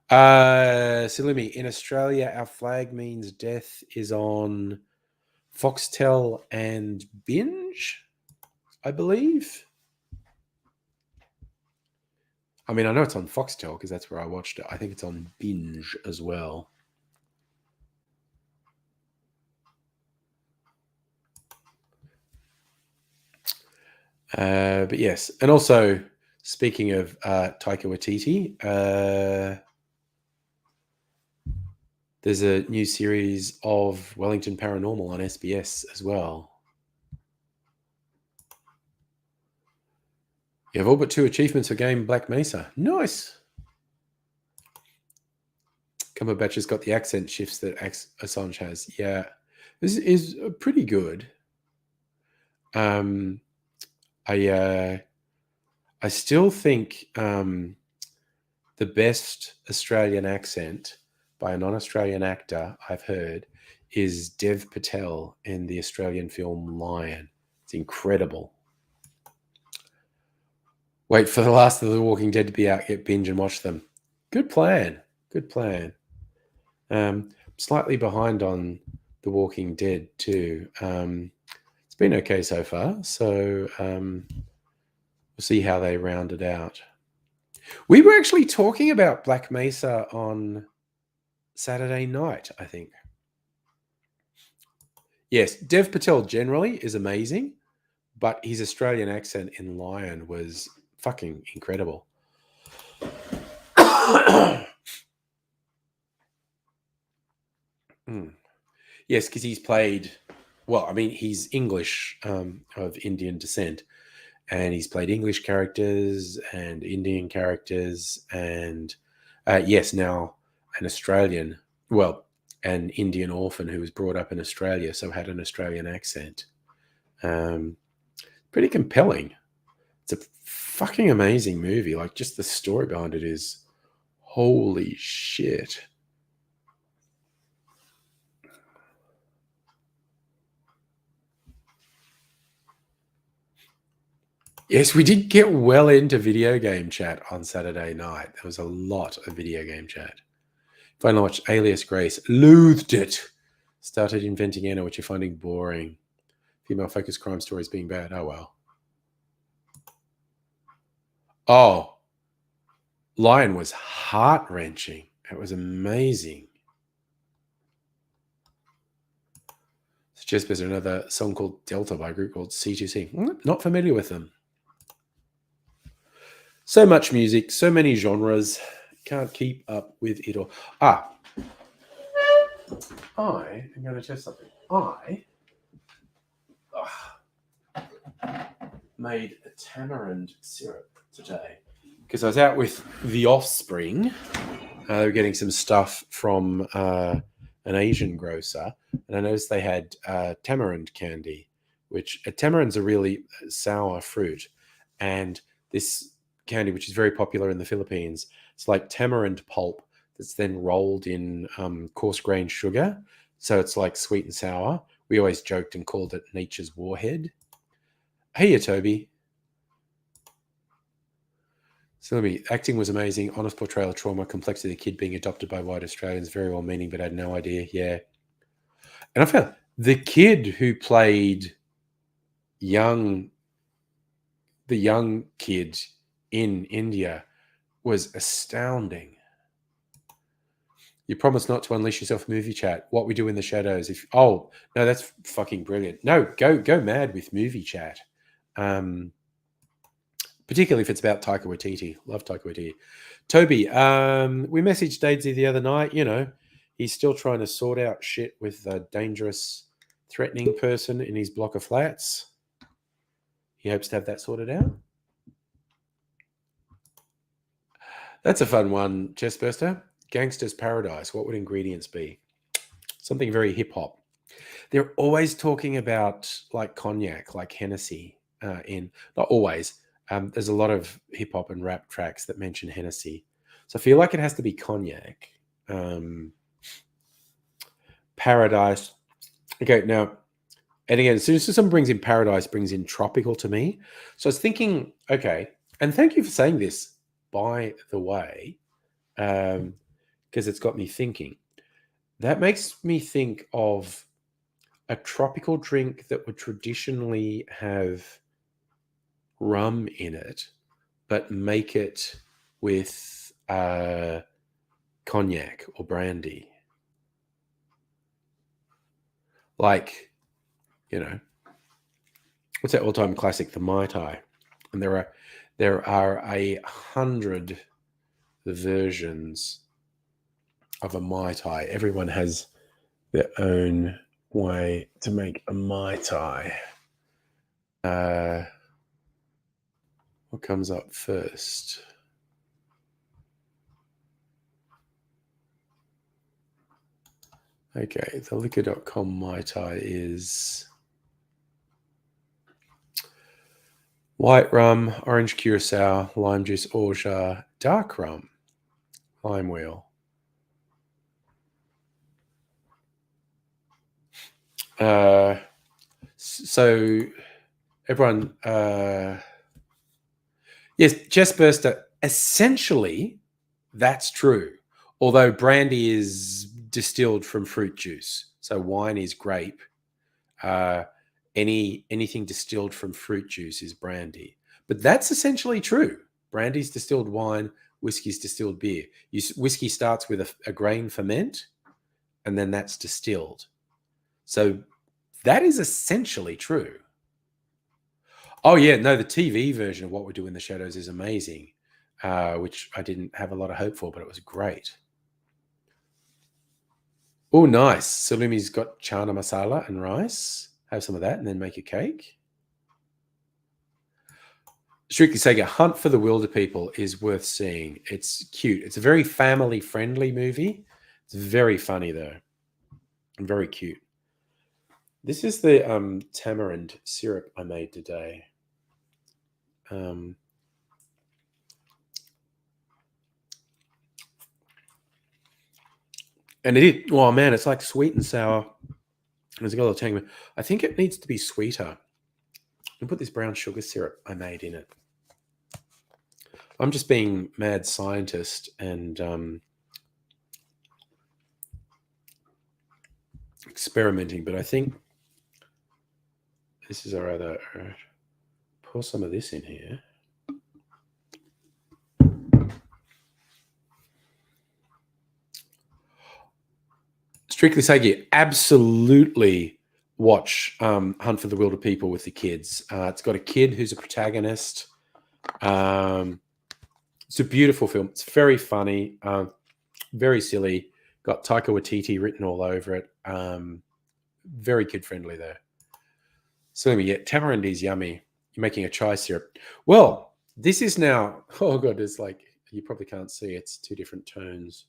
Salimi, in Australia, Our Flag Means Death is on Foxtel and Binge, I believe. I mean, I know it's on Foxtel because that's where I watched it. I think it's on Binge as well. But yes, and also speaking of Taika Waititi, there's a new series of Wellington Paranormal on SBS as well. You have all but 2 achievements for game Black Mesa. Nice. Cumberbatch has got the accent shifts that Assange has. Yeah, this is pretty good. I still think the best Australian accent by a non-Australian actor I've heard is Dev Patel in the Australian film Lion. It's incredible. Wait for the last of The Walking Dead to be out, get binge and watch them. Good plan. Good plan. Slightly behind on The Walking Dead too. It's been okay so far, so we'll see how they round it out. We were actually talking about Black Mesa on Saturday night, I think. Yes, Dev Patel generally is amazing, but his Australian accent in Lion was fucking incredible. Yes, because he's played, well, I mean, he's English of Indian descent, and he's played English characters and Indian characters, and yes, now an Australian, well, an Indian orphan who was brought up in Australia, so had an Australian accent. Pretty compelling. It's a fucking amazing movie. Like, just the story behind it is holy shit. Yes, we did get well into video game chat on Saturday night. There was a lot of video game chat. Finally watched Alias Grace. Loathed it. Started Inventing Anna, which you're finding boring. Female-focused crime stories being bad. Oh, well. Oh. Lion was heart-wrenching. It was amazing. Suggest there's another song called Delta by a group called C2C. Not familiar with them. So much music, so many genres. Can't keep up with it all. I am going to test something. I made a tamarind syrup today because I was out with The Offspring. They were getting some stuff from an Asian grocer, and I noticed they had tamarind candy, which tamarind's a really sour fruit, and this candy, which is very popular in the Philippines, it's like tamarind pulp that's then rolled in coarse grain sugar, so it's like sweet and sour. We always joked and called it nature's warhead. Hey, Toby. Sylvie, acting was amazing. Honest portrayal of trauma, complexity of the kid being adopted by white Australians. Very well meaning, but I had no idea. Yeah. And I found the kid who played the young kid in India was astounding. You promised not to unleash yourself movie chat. What we do in the shadows. No, that's fucking brilliant. No, go mad with movie chat. Particularly if it's about Taika Waititi. Love Taika Waititi. Toby, we messaged Dadesy the other night. You know, he's still trying to sort out shit with a dangerous, threatening person in his block of flats. He hopes to have that sorted out. That's a fun one, Chestburster. Gangster's Paradise. What would ingredients be? Something very hip hop. They're always talking about like cognac, like Hennessy. Not always. There's a lot of hip hop and rap tracks that mention Hennessy, so I feel like it has to be cognac. Paradise. Okay, now, and again, as soon as someone brings in Paradise, brings in tropical to me. So I was thinking, okay, and thank you for saying this, by the way, because it's got me thinking. That makes me think of a tropical drink that would traditionally have rum in it, but make it with cognac or brandy. Like, you know, what's that all-time classic, the Mai Tai? And there are 100 versions of a Mai Tai. Everyone has their own way to make a Mai Tai. What comes up first? Okay, the liquor.com Mai Tai is white rum, orange curacao, lime juice, orgeat, dark rum, lime wheel. So everyone, yes, Chestburster, essentially that's true. Although brandy is distilled from fruit juice, so wine is grape. Anything distilled from fruit juice is brandy, but that's essentially true. Brandy's distilled wine, whiskey's distilled beer. Whiskey starts with a grain ferment, and then that's distilled. So that is essentially true. Oh yeah, no, the TV version of What We Do in the Shadows is amazing, which I didn't have a lot of hope for, but it was great. Oh, nice. Salumi's got chana masala and rice. Have some of that and then make a cake. Strictly Sega, Hunt for the Wilder People is worth seeing. It's cute. It's a very family-friendly movie. It's very funny, though. And very cute. This is the tamarind syrup I made today. And oh man, it's like sweet and sour. There's got a little tang. I think it needs to be sweeter. I'll put this brown sugar syrup I made in it. I'm just being mad scientist and experimenting, but I think this is a rather... pour some of this in here. Strictly Sagi, absolutely watch Hunt for the Wilder People with the kids. It's got a kid who's a protagonist. It's a beautiful film. It's very funny, very silly. Got Taika Waititi written all over it. Very kid-friendly there. So yeah, tamarind is yummy. You're making a chai syrup. Well, this is now... Oh, God, it's like... You probably can't see. It's two different tones.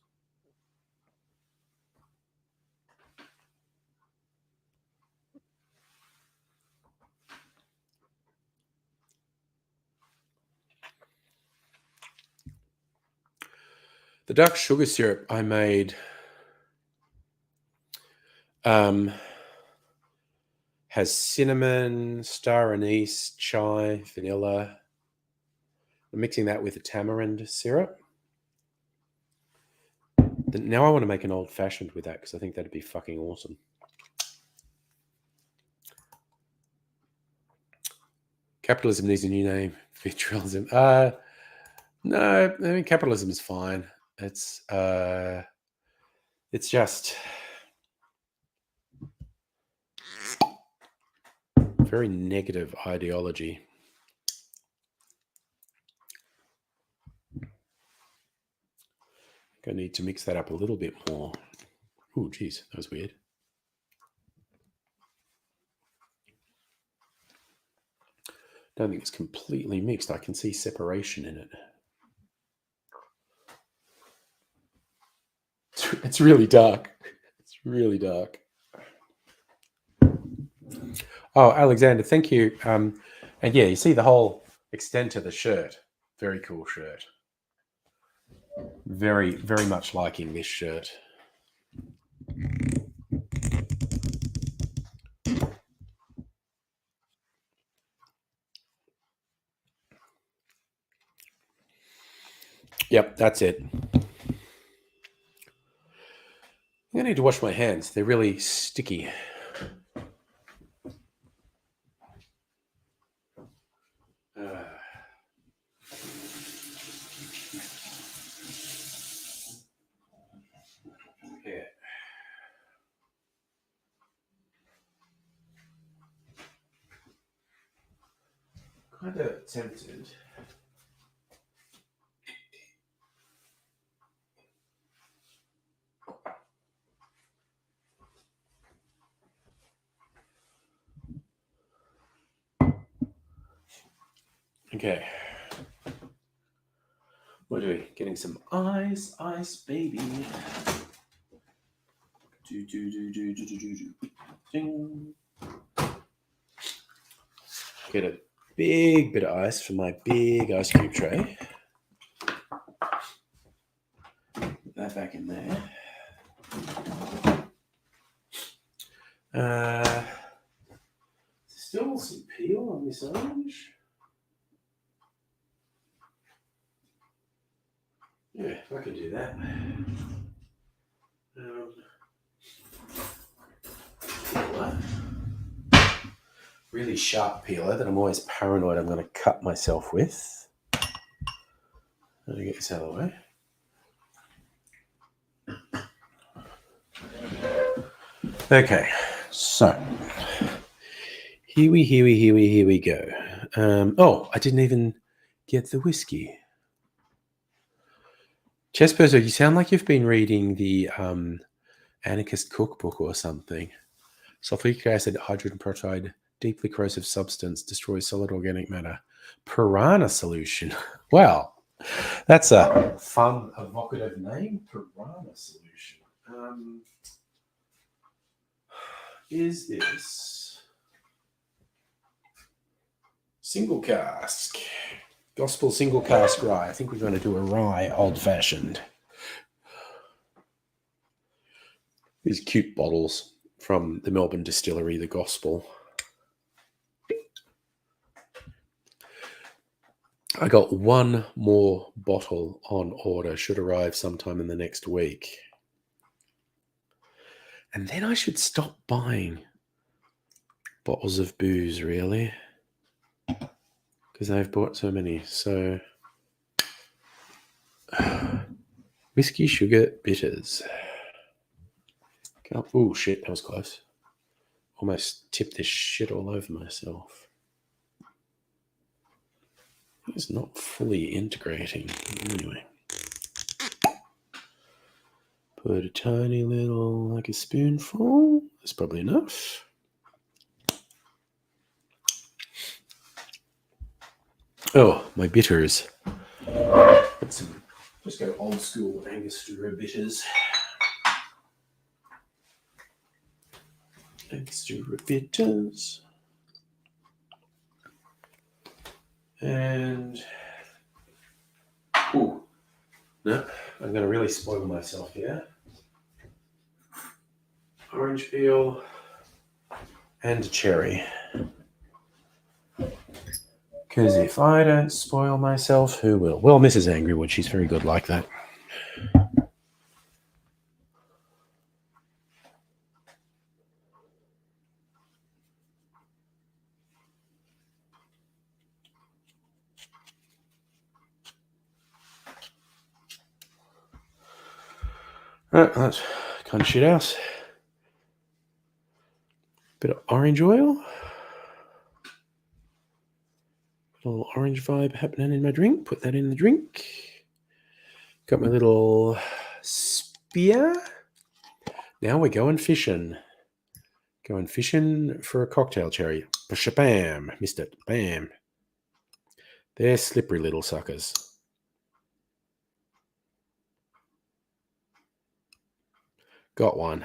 The dark sugar syrup I made has cinnamon, star anise, chai, vanilla, I'm mixing that with a tamarind syrup. Now I want to make an old-fashioned with that because I think that'd be fucking awesome. Capitalism needs a new name. Vitrialism. No, I mean capitalism is fine. It's just very negative ideology. I need to mix that up a little bit more. Oh, geez, that was weird. Don't think it's completely mixed. I can see separation in it. It's really dark. It's really dark. Oh, Alexander, thank you. And yeah, you see the whole extent of the shirt. Very cool shirt. Very, very much liking this shirt. Yep, that's it. I need to wash my hands. They're really sticky. Yeah. Kind of tempted. Okay. What are we doing? Getting some ice, baby. Ding. Get a big bit of ice from my big ice cube tray. Put that back in there. Still some peel on this orange. Yeah, I can do that. Really sharp peeler that I'm always paranoid I'm going to cut myself with. Let me get this out of the way. Okay, so here we go. Oh, I didn't even get the whiskey. Chessperso, you sound like you've been reading the Anarchist Cookbook or something. Sulfuric acid, hydrogen peroxide, deeply corrosive substance, destroys solid organic matter. Piranha solution. Well, that's a fun, evocative name. Piranha solution. Is this single cask? Gospel single cask rye. I think we're going to do a rye old-fashioned. These cute bottles from the Melbourne distillery, the Gospel. I got one more bottle on order. Should arrive sometime in the next week. And then I should stop buying bottles of booze, really. Because I've bought so many. So, whiskey, sugar, bitters. Oh, shit, that was close. Almost tipped this shit all over myself. It's not fully integrating. Anyway. Put a tiny little, like a spoonful. That's probably enough. Oh, my bitters. Let's just go old school Angostura bitters. Angostura bitters. And, ooh, no, I'm going to really spoil myself here. Orange peel and cherry. Because if I don't spoil myself, who will? Well, Mrs. Angrywood, she's very good like that. Right, that's kind of shit house. Bit of orange oil. A little orange vibe happening in my drink. Put that in the drink. Got my little spear. Now we're going fishing. Going fishing for a cocktail cherry. Bam! Missed it. Bam. They're slippery little suckers. Got one.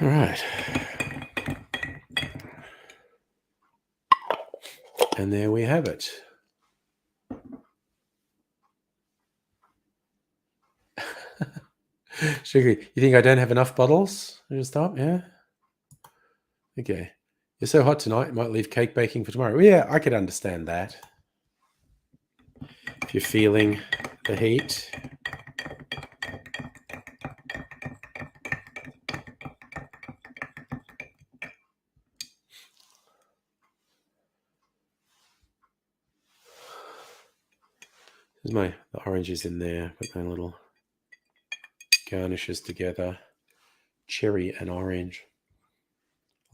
All right. And there we have it. Sugar, you think I don't have enough bottles? I just stop, yeah? Okay. You're so hot tonight, you might leave cake baking for tomorrow. Well, yeah, I could understand that. If you're feeling the heat. There's the oranges in there. Put my little garnishes together. Cherry and orange.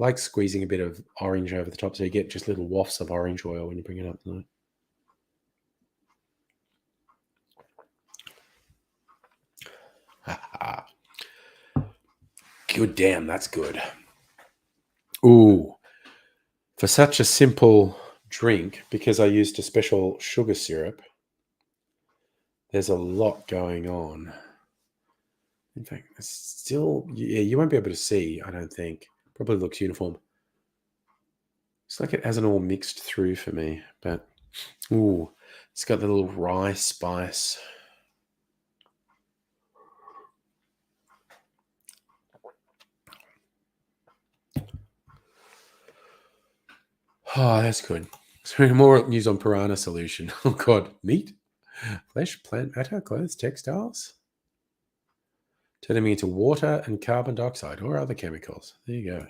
I like squeezing a bit of orange over the top so you get just little wafts of orange oil when you bring it up tonight. Good damn, that's good. Ooh. For such a simple drink, because I used a special sugar syrup, there's a lot going on. In fact, still, yeah, you won't be able to see, I don't think. Probably looks uniform. It's like it hasn't all mixed through for me, but ooh, it's got the little rye spice. Oh, that's good. So more news on Piranha Solution. Oh God, meat, flesh, plant matter, clothes, textiles. Turning me into water and carbon dioxide or other chemicals. There you go.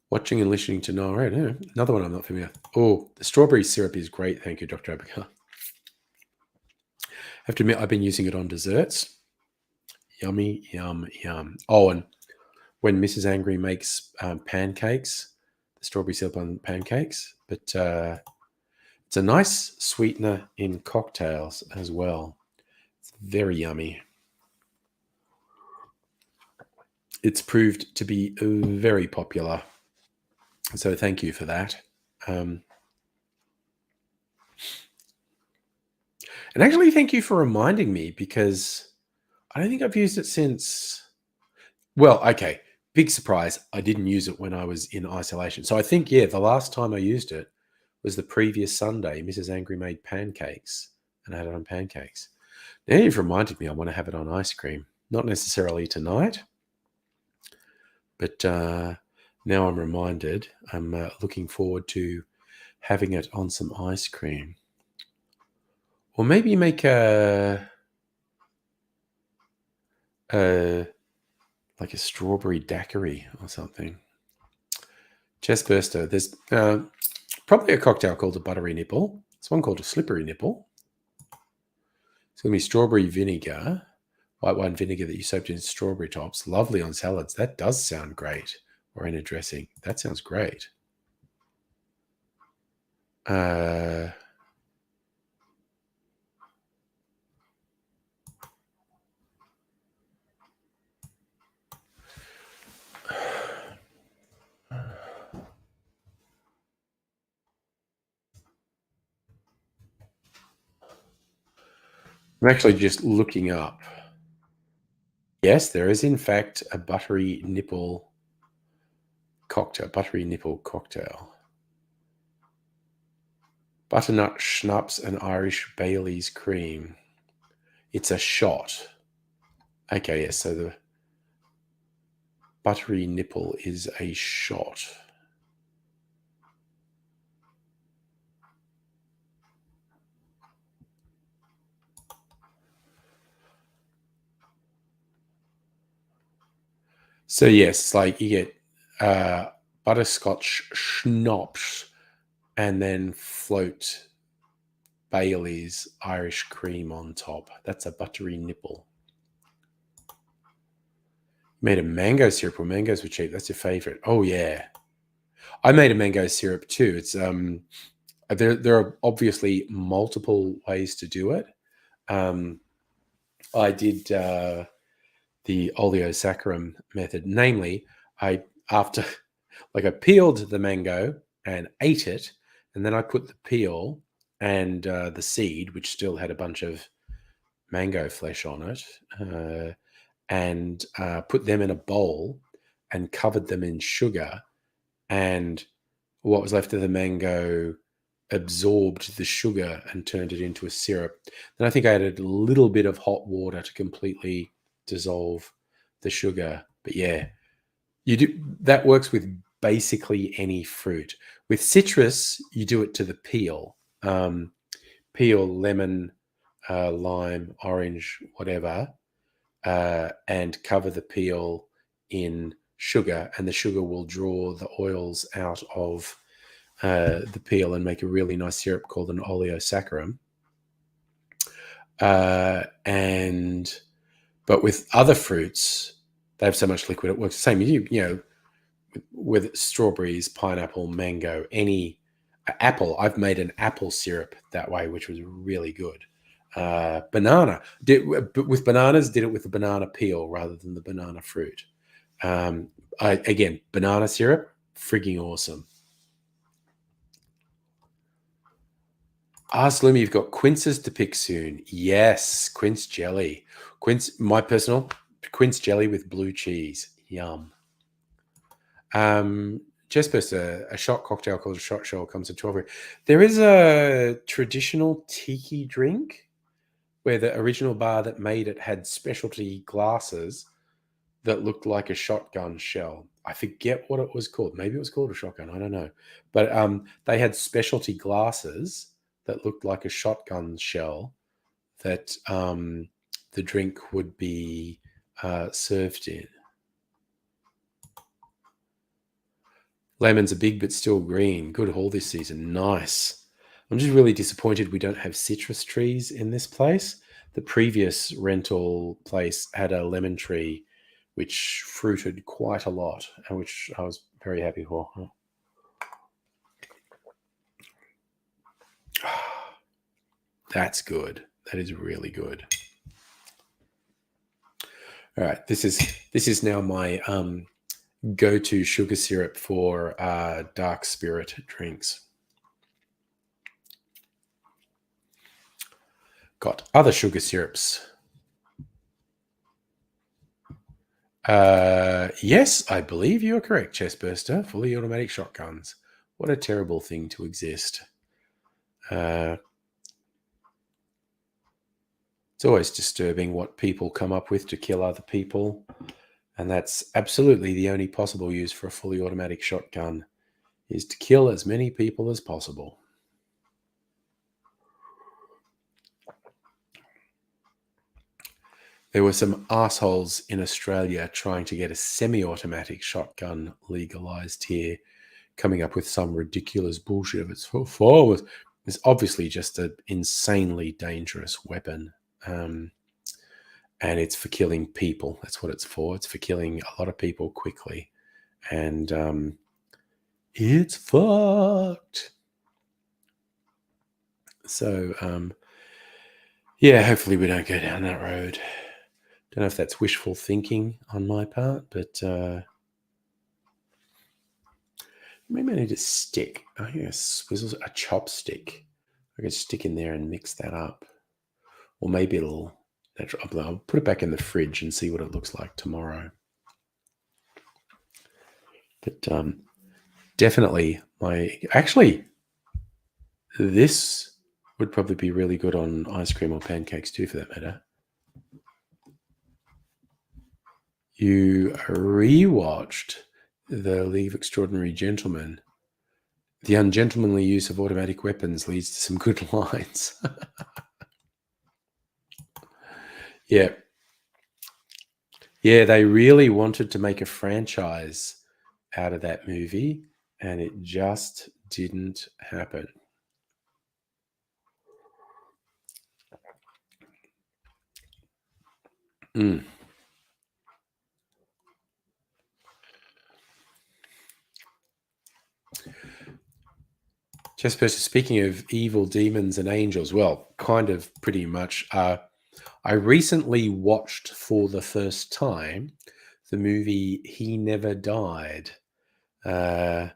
Watching and listening to Noel Red. Yeah, another one I'm not familiar with. Oh, the strawberry syrup is great. Thank you, Dr. Abigail. I have to admit, I've been using it on desserts. Yummy, yum, yum. Oh, and when Mrs. Angry makes pancakes, the strawberry syrup on pancakes, but it's a nice sweetener in cocktails as well. It's very yummy. It's proved to be very popular. So thank you for that. And actually, thank you for reminding me because I don't think I've used it since. Well, okay. Big surprise. I didn't use it when I was in isolation. So I think, yeah, the last time I used it was the previous Sunday. Mrs. Angry made pancakes and I had it on pancakes. Now you've reminded me I want to have it on ice cream. Not necessarily tonight, but now I'm reminded. I'm looking forward to having it on some ice cream. Or maybe make like a strawberry daiquiri or something. Chest burster. There's probably a cocktail called a buttery nipple. There's one called a slippery nipple. It's going to be strawberry vinegar, white wine vinegar that you soaked in strawberry tops. Lovely on salads. That does sound great. Or in a dressing. That sounds great. I'm actually just looking up. Yes, there is in fact a buttery nipple cocktail. Butternut schnapps and Irish Bailey's cream. It's a shot. Okay, yes. So buttery nipple is a shot. So yes, like you get butterscotch schnapps and then float Bailey's Irish cream on top. That's a buttery nipple. Made a mango syrup. Well, mangoes were cheap. That's your favorite. Oh yeah, I made a mango syrup too. It's there are obviously multiple ways to do it. I did the oleosaccharum method, namely, I peeled the mango and ate it, and then I put the peel and the seed, which still had a bunch of mango flesh on it, and put them in a bowl and covered them in sugar, and what was left of the mango absorbed the sugar and turned it into a syrup. Then I think I added a little bit of hot water to completely dissolve the sugar. But yeah, you do that works with basically any fruit. With citrus, you do it to the peel. Peel, lemon, lime, orange, whatever, and cover the peel in sugar, and the sugar will draw the oils out of the peel and make a really nice syrup called an oleosaccharum. But with other fruits, they have so much liquid, it works the same. You know, with strawberries, pineapple, mango, any apple. I've made an apple syrup that way, which was really good. Banana, with bananas, did it with the banana peel rather than the banana fruit. Again, banana syrup, frigging awesome. Sloomy, you've got quinces to pick soon. Yes, quince jelly. My personal quince jelly with blue cheese. Yum. Just a shot cocktail called a shot shell comes at 12. There is a traditional tiki drink where the original bar that made it had specialty glasses that looked like a shotgun shell. I forget what it was called. Maybe it was called a shotgun. I don't know. But they had specialty glasses that looked like a shotgun shell that the drink would be served in. Lemons are big but still green. Good haul this season. Nice. I'm just really disappointed we don't have citrus trees in this place. The previous rental place had a lemon tree which fruited quite a lot and which I was very happy for. That's good. That is really good. All right, this is now my go-to sugar syrup for dark spirit drinks. Got other sugar syrups. Yes, I believe you are correct, Chestburster. Fully automatic shotguns. What a terrible thing to exist. It's always disturbing what people come up with to kill other people. And that's absolutely the only possible use for a fully automatic shotgun, is to kill as many people as possible. There were some assholes in Australia trying to get a semi-automatic shotgun legalized here, coming up with some ridiculous bullshit of its forward. It's obviously just an insanely dangerous weapon. And it's for killing people. That's what it's for. It's for killing a lot of people quickly. And it's fucked. So, yeah, hopefully we don't go down that road. Don't know if that's wishful thinking on my part, but maybe I need a stick. I think a chopstick. I could stick in there and mix that up. Or maybe I'll put it back in the fridge and see what it looks like tomorrow. But definitely this would probably be really good on ice cream or pancakes too, for that matter. you rewatched The League of Extraordinary Gentlemen, the ungentlemanly use of automatic weapons leads to some good lines. Yeah. Yeah, they really wanted to make a franchise out of that movie, and it just didn't happen. Mm. Just speaking of evil demons and angels, well, kind of pretty much. I recently watched for the first time the movie He Never Died, where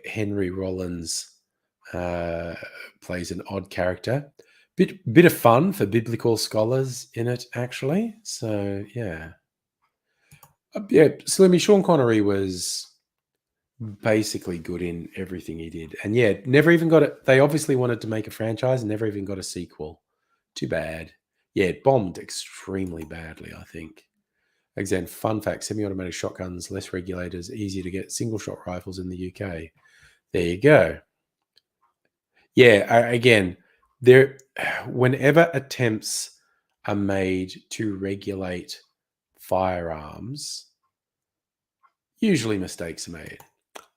Henry Rollins plays an odd character. Bit of fun for biblical scholars in it, actually. So yeah, Slimmy, Sean Connery was basically good in everything he did, and yeah, never even got it. They obviously wanted to make a franchise, and never even got a sequel. Too bad. Yeah, it bombed extremely badly, I think. Again, fun fact: semi-automatic shotguns, less regulators, easier to get. Single-shot rifles in the UK. There you go. Yeah, again, whenever attempts are made to regulate firearms, usually mistakes are made.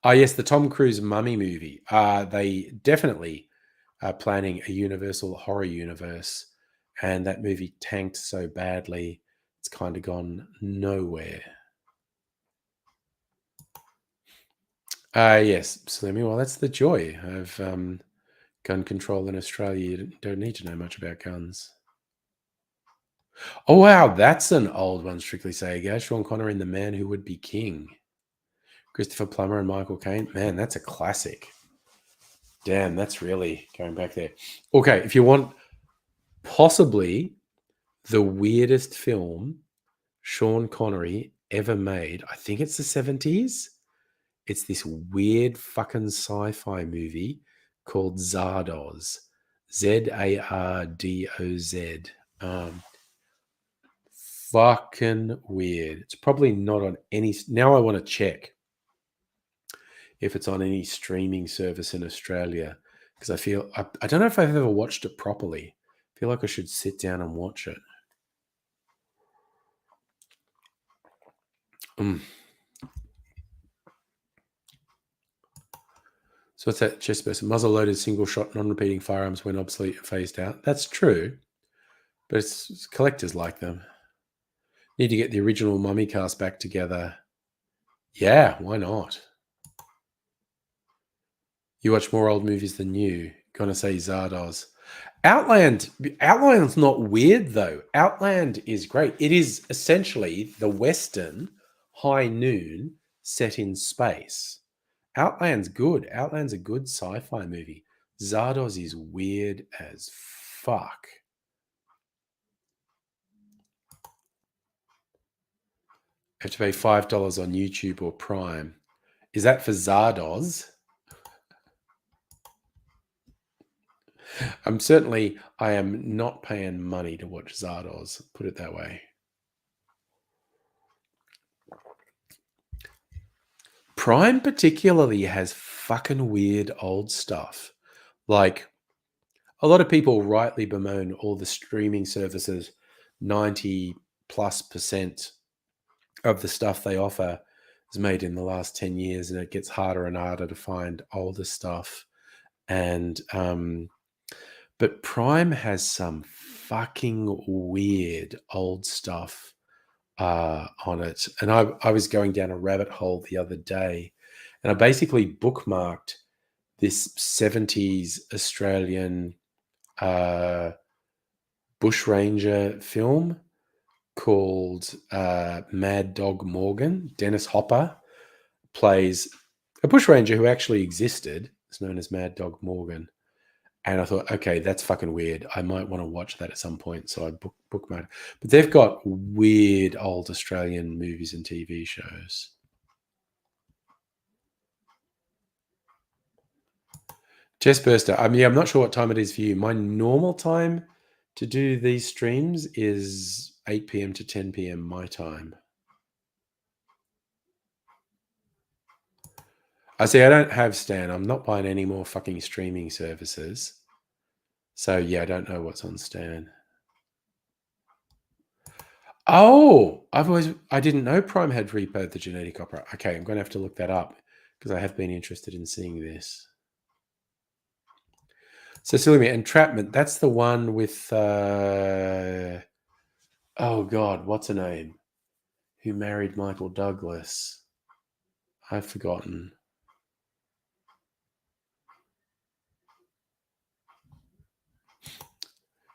Yes, the Tom Cruise Mummy movie. They definitely are planning a Universal horror universe, and that movie tanked so badly, it's kind of gone nowhere. Yes, Slimmy. Well, that's the joy of gun control in Australia. You don't need to know much about guns. Oh, wow. That's an old one, Strictly Sega. Sean Connery in The Man Who Would Be King. Christopher Plummer and Michael Caine. Man, that's a classic. Damn, that's really going back there. Okay, if you want possibly the weirdest film Sean Connery ever made, I think it's the 70s. It's this weird fucking sci-fi movie called Zardoz. Zardoz. Fucking weird. It's probably not on any. Now I want to check if it's on any streaming service in Australia, because I feel I don't know if I've ever watched it properly. I feel like I should sit down and watch it. So what's that? Chest person, muzzle-loaded single-shot non-repeating firearms when obsolete and phased out. That's true, but it's collectors like them. Need to get the original Mummy cast back together. Yeah, why not? You watch more old movies than new. Gonna say Zardoz. Outland's not weird though. Outland is great. It is essentially the Western High Noon set in space. Outland's good. Outland's a good sci-fi movie. Zardoz is weird as fuck. You have to pay $5 on YouTube or Prime. Is that for Zardoz? I am not paying money to watch Zardoz, put it that way. Prime particularly has fucking weird old stuff. Like, a lot of people rightly bemoan all the streaming services. 90+% of the stuff they offer is made in the last 10 years, and it gets harder and harder to find older stuff. And but Prime has some fucking weird old stuff on it. And I was going down a rabbit hole the other day, and I basically bookmarked this 70s Australian bushranger film called Mad Dog Morgan. Dennis Hopper plays a bushranger who actually existed. It's known as Mad Dog Morgan. And I thought, okay, that's fucking weird. I might want to watch that at some point. So I bookmarked. But they've got weird old Australian movies and TV shows. Chestburster. I'm not sure what time it is for you. My normal time to do these streams is 8 p.m. to 10 p.m. my time. I see. I don't have Stan. I'm not buying any more fucking streaming services. So yeah, I don't know what's on Stan. Oh, I didn't know Prime had repoed the Genetic Opera. Okay, I'm going to have to look that up because I have been interested in seeing this. So Cecilia, Entrapment, that's the one with oh God, what's her name? Who married Michael Douglas? I've forgotten.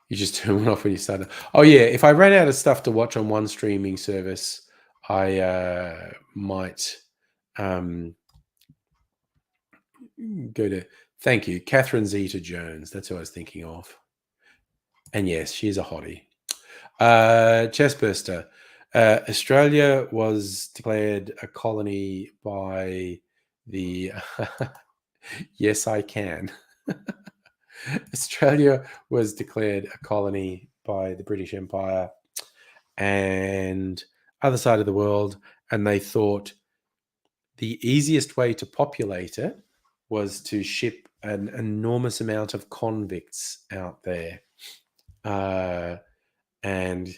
You just turn one off when you start. Oh yeah, if I ran out of stuff to watch on one streaming service, I might go to. Thank you, Catherine Zeta-Jones. That's who I was thinking of. And yes, she's a hottie. Chestburster. Australia was declared a colony by the. Yes, I can. Australia was declared a colony by the British Empire and other side of the world, and they thought the easiest way to populate it was to ship an enormous amount of convicts out there. And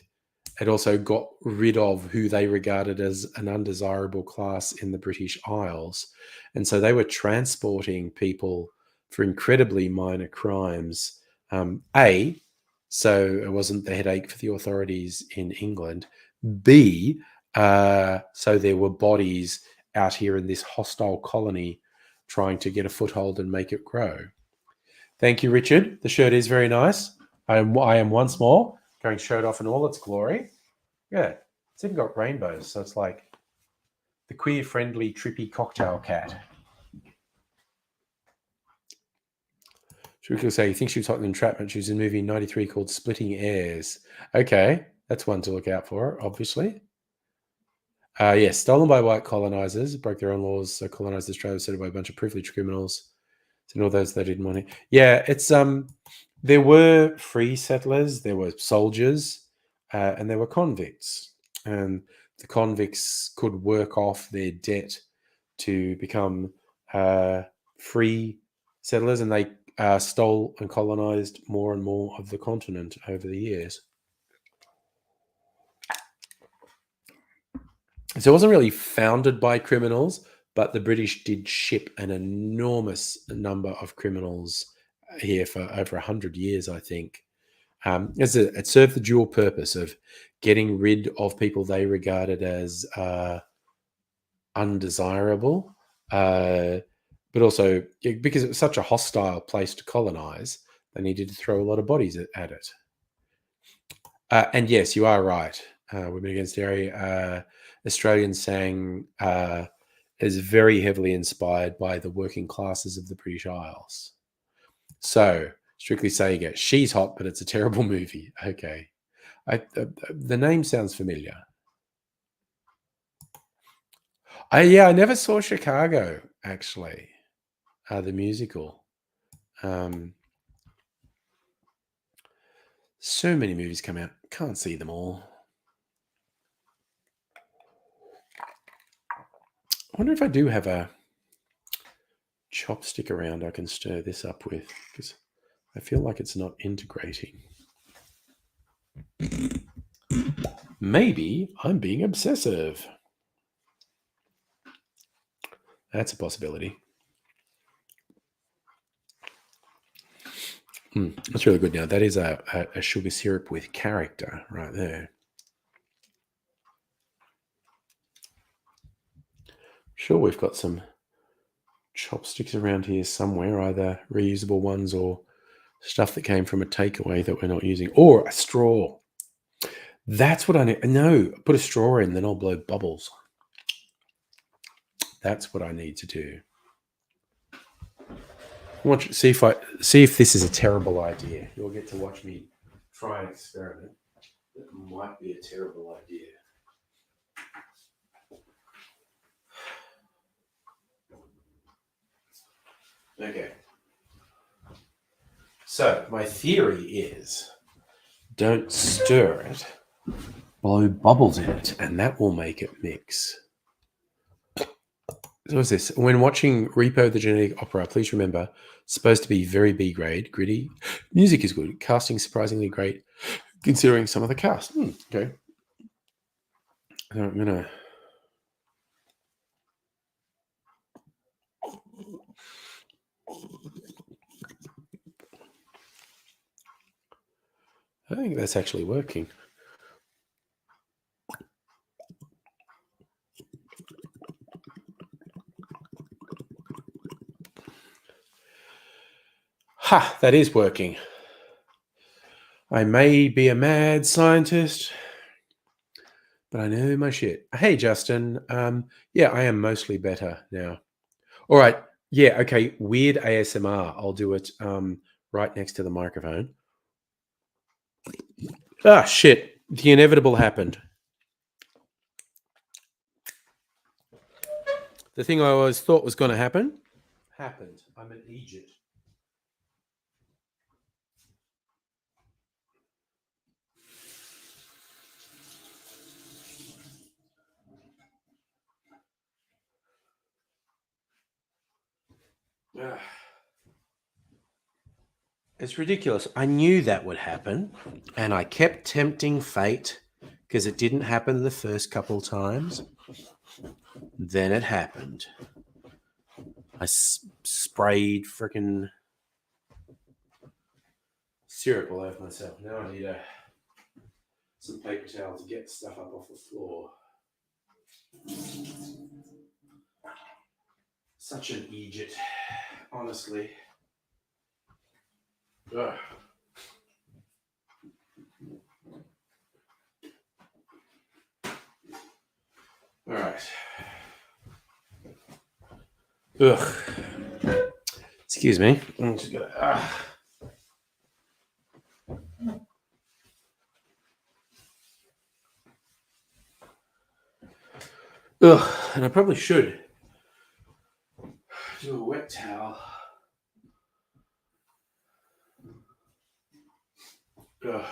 it also got rid of who they regarded as an undesirable class in the British Isles. And so they were transporting people for incredibly minor crimes. So it wasn't the headache for the authorities in England. B, so there were bodies out here in this hostile colony trying to get a foothold and make it grow. Thank you, Richard. The shirt is very nice. I am once more going to show it off in all its glory. Yeah, it's even got rainbows, so it's like the queer-friendly, trippy cocktail cat. Shrika say, you think she was hot in Entrapment? She was in a movie in 93 called Splitting Heirs. Okay, that's one to look out for, obviously. Yes, stolen by white colonizers, broke their own laws, so colonized Australia, set by a bunch of privileged criminals. And all those they didn't want to. Yeah, it's there were free settlers, there were soldiers, and there were convicts. And the convicts could work off their debt to become free settlers, and they stole and colonized more and more of the continent over the years. So it wasn't really founded by criminals, but the British did ship an enormous number of criminals here for over 100 years, I think. It served the dual purpose of getting rid of people they regarded as undesirable, but also because it was such a hostile place to colonize, they needed to throw a lot of bodies at it. And yes, you are right. Women Against Dairy, Australian sang is very heavily inspired by the working classes of the British Isles. So, Strictly Sega, she's hot, but it's a terrible movie. Okay. The name sounds familiar. I never saw Chicago, actually, the musical. So many movies come out. Can't see them all. I wonder if I do have a chopstick around I can stir this up with, because I feel like it's not integrating. Maybe I'm being obsessive. That's a possibility. That's really good. Now that is a sugar syrup with character right there. Sure, we've got some chopsticks around here somewhere, either reusable ones or stuff that came from a takeaway that we're not using, or a straw. That's what I need. No, put a straw in, then I'll blow bubbles. That's what I need to do. Watch, see if this is a terrible idea. You'll get to watch me try an experiment that might be a terrible idea. Okay. So my theory is, don't stir it, blow bubbles in it, and that will make it mix. So what's this? When watching Repo the Genetic Opera, please remember, it's supposed to be very B grade, gritty. Music is good. Casting surprisingly great, considering some of the cast. Okay. I'm gonna. I think that's actually working. Ha! That is working. I may be a mad scientist, but I know my shit. Hey, Justin. Yeah, I am mostly better now. All right. Yeah. Okay. Weird ASMR. I'll do it right next to the microphone. Ah, shit. The inevitable happened. The thing I always thought was going to happen happened. I'm an Egypt. It's ridiculous. I knew that would happen, and I kept tempting fate because it didn't happen the first couple times. Then it happened. I sprayed freaking syrup all over myself. Now I need some paper towel to get stuff up off the floor. Such an Egypt, honestly. Ugh. All right. Ugh. Excuse me. I'm just gonna. Ugh. And I probably should do a wet towel. Ugh.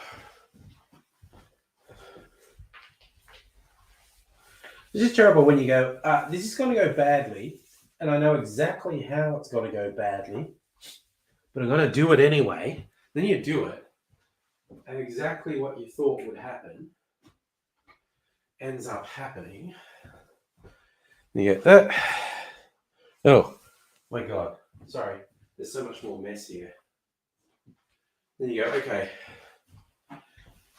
This is terrible when you go, this is going to go badly, and I know exactly how it's going to go badly, but I'm going to do it anyway. Then you do it, and exactly what you thought would happen ends up happening. And you go, oh, my God. Sorry. There's so much more mess here. Then you go, okay.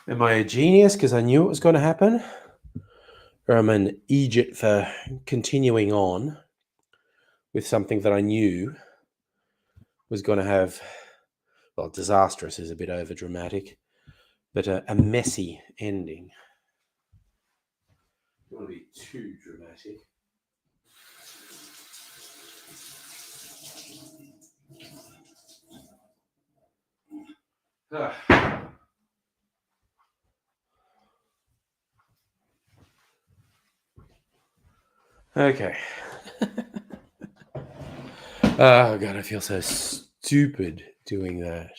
Am I a genius because I knew it was going to happen? Or am I an Egypt for continuing on with something that I knew was going to have, well, disastrous is a bit over dramatic, but a messy ending. Don't want to be too dramatic. Okay. Oh, God, I feel so stupid doing that.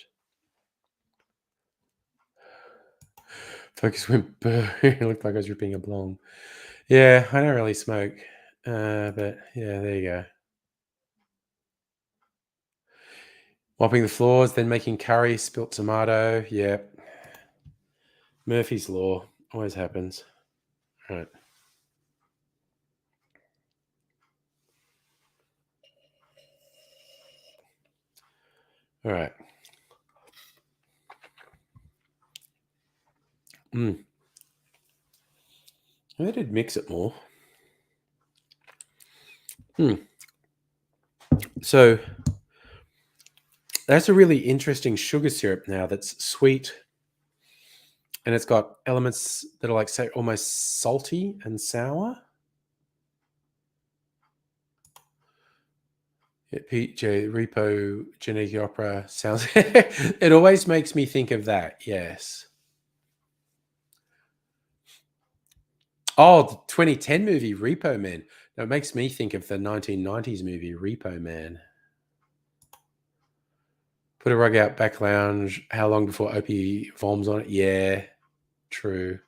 Focus went burr. It looked like I was ripping a blong. Yeah, I don't really smoke. But yeah, there you go. Mopping the floors, then making curry, spilt tomato. Yeah. Murphy's Law. Always happens. All right. All right. I did mix it more. So that's a really interesting sugar syrup now that's sweet. And it's got elements that are like, say, almost salty and sour. Yeah, PJ Repo Genetic Opera sounds. It always makes me think of that. Yes. Oh, the 2010 movie Repo Man. No, it makes me think of the 1990s movie Repo Man. Put a rug out, back lounge. How long before Opie voms on it? Yeah, true.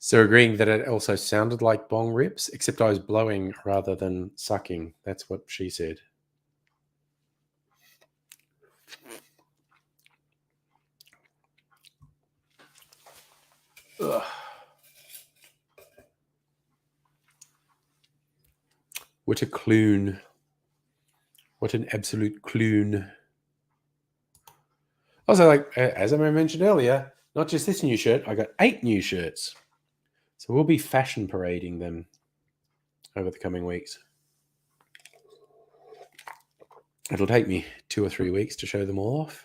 So agreeing that it also sounded like bong rips, except I was blowing rather than sucking. That's what she said. Ugh. What a clune. What an absolute clune. Also, like, as I mentioned earlier, not just this new shirt, I got 8 new shirts. So we'll be fashion parading them over the coming weeks. It'll take me 2 or 3 weeks to show them all off.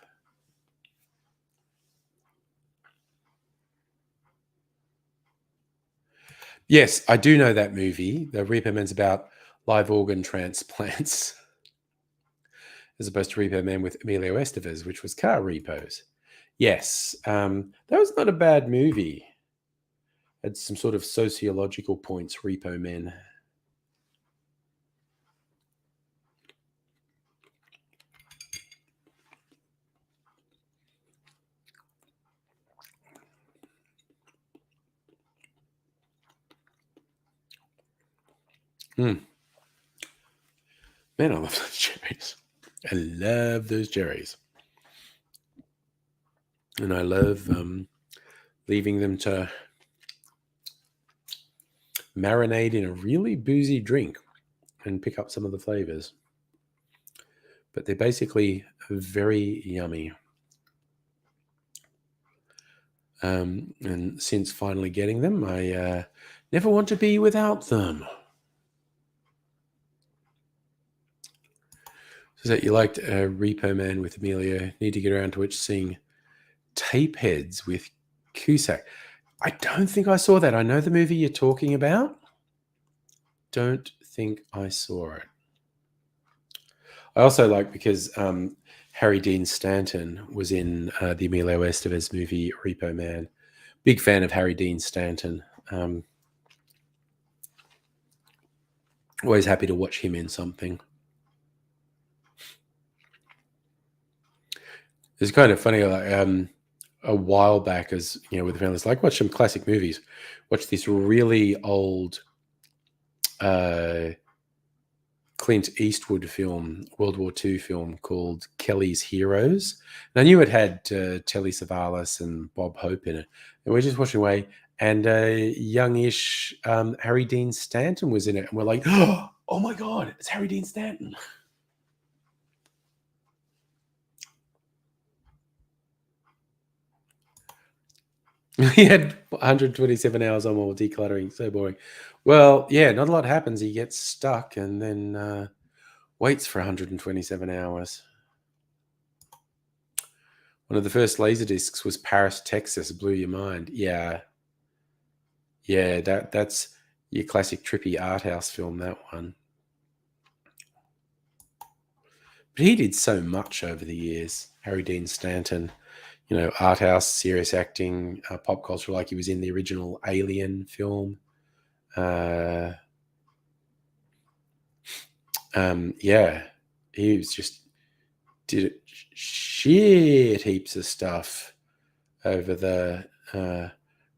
Yes, I do know that movie. The Repo Man's about live organ transplants, as opposed to Repo Man with Emilio Estevez, which was car repos. Yes, that was not a bad movie. Had some sort of sociological points, Repo Man. Man, I love those cherries. I love those cherries. And I love leaving them to marinate in a really boozy drink and pick up some of the flavors. But they're basically very yummy. And since finally getting them, I never want to be without them. So that you liked Repo Man with Emilio. Need to get around to which seeing Tapeheads with Cusack. I don't think I saw that. I know the movie you're talking about. Don't think I saw it. I also like because Harry Dean Stanton was in the Emilio Estevez movie Repo Man. Big fan of Harry Dean Stanton. Always happy to watch him in something. It's kind of funny, like a while back, as you know, with the families, like watch some classic movies. Watch this really old Clint Eastwood film, World War II film called Kelly's Heroes. And I knew it had Telly Savalas and Bob Hope in it. And we're just watching away, and youngish Harry Dean Stanton was in it. And we're like, oh my God, it's Harry Dean Stanton. He had 127 hours on while decluttering. So boring. Well, yeah, not a lot happens. He gets stuck and then waits for 127 hours. One of the first Laserdiscs was Paris, Texas. Blew your mind. Yeah. Yeah, that's your classic trippy art house film, that one. But he did so much over the years, Harry Dean Stanton. You know, art house, serious acting, pop culture, like he was in the original Alien film. Yeah, he was just did shit heaps of stuff over the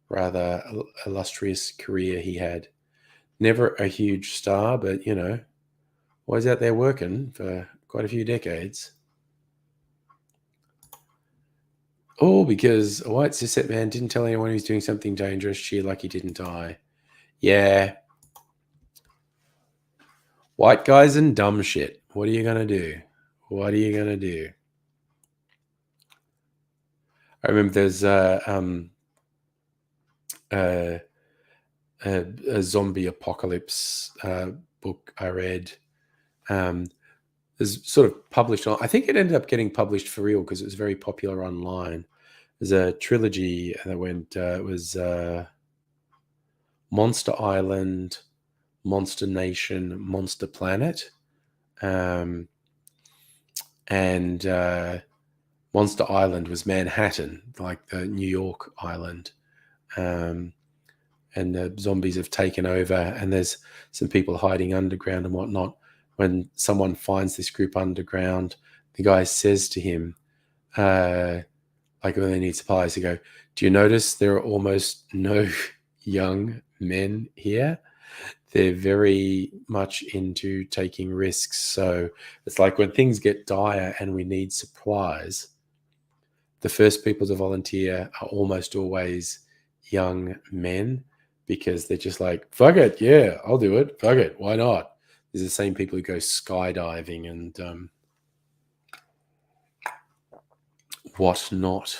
rather illustrious career he had. Never a huge star, but you know, always out there working for quite a few decades. Oh, because a white cishet man didn't tell anyone he was doing something dangerous. Cheer like he didn't die. Yeah. White guys and dumb shit. What are you going to do? What are you going to do? I remember there's a zombie apocalypse book I read. Is sort of published on, I think it ended up getting published for real because it was very popular online. There's a trilogy that went, it was Monster Island, Monster Nation, Monster Planet. And Monster Island was Manhattan, like the New York island. And the zombies have taken over, and there's some people hiding underground and whatnot. When someone finds this group underground, the guy says to him, like when they need supplies, they go, "Do you notice there are almost no young men here. They're very much into taking risks. So it's like when things get dire and we need supplies, the first people to volunteer are almost always young men, because they're just like, fuck it, yeah, I'll do it. Fuck it, why not? There's the same people who go skydiving and whatnot.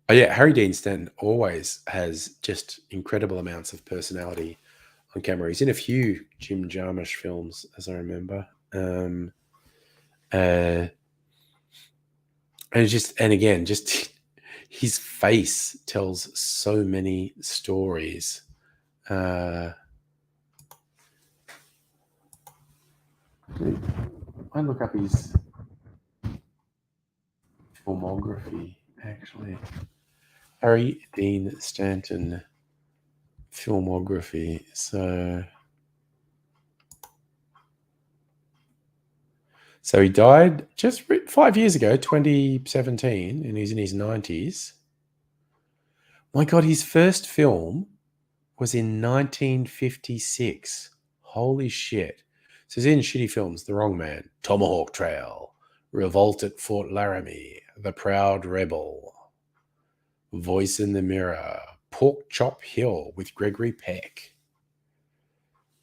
Oh yeah, Harry Dean Stanton always has just incredible amounts of personality on camera. He's in a few Jim Jarmusch films, as I remember. And again, just his face tells so many stories. I look up his filmography, actually. Harry Dean Stanton filmography. So he died just 5 years ago, 2017, and he's in his 90s. My God, his first film was in 1956. Holy shit. So he's in shitty films: The Wrong Man, Tomahawk Trail, Revolt at Fort Laramie, The Proud Rebel, Voice in the Mirror, Pork Chop Hill with Gregory Peck,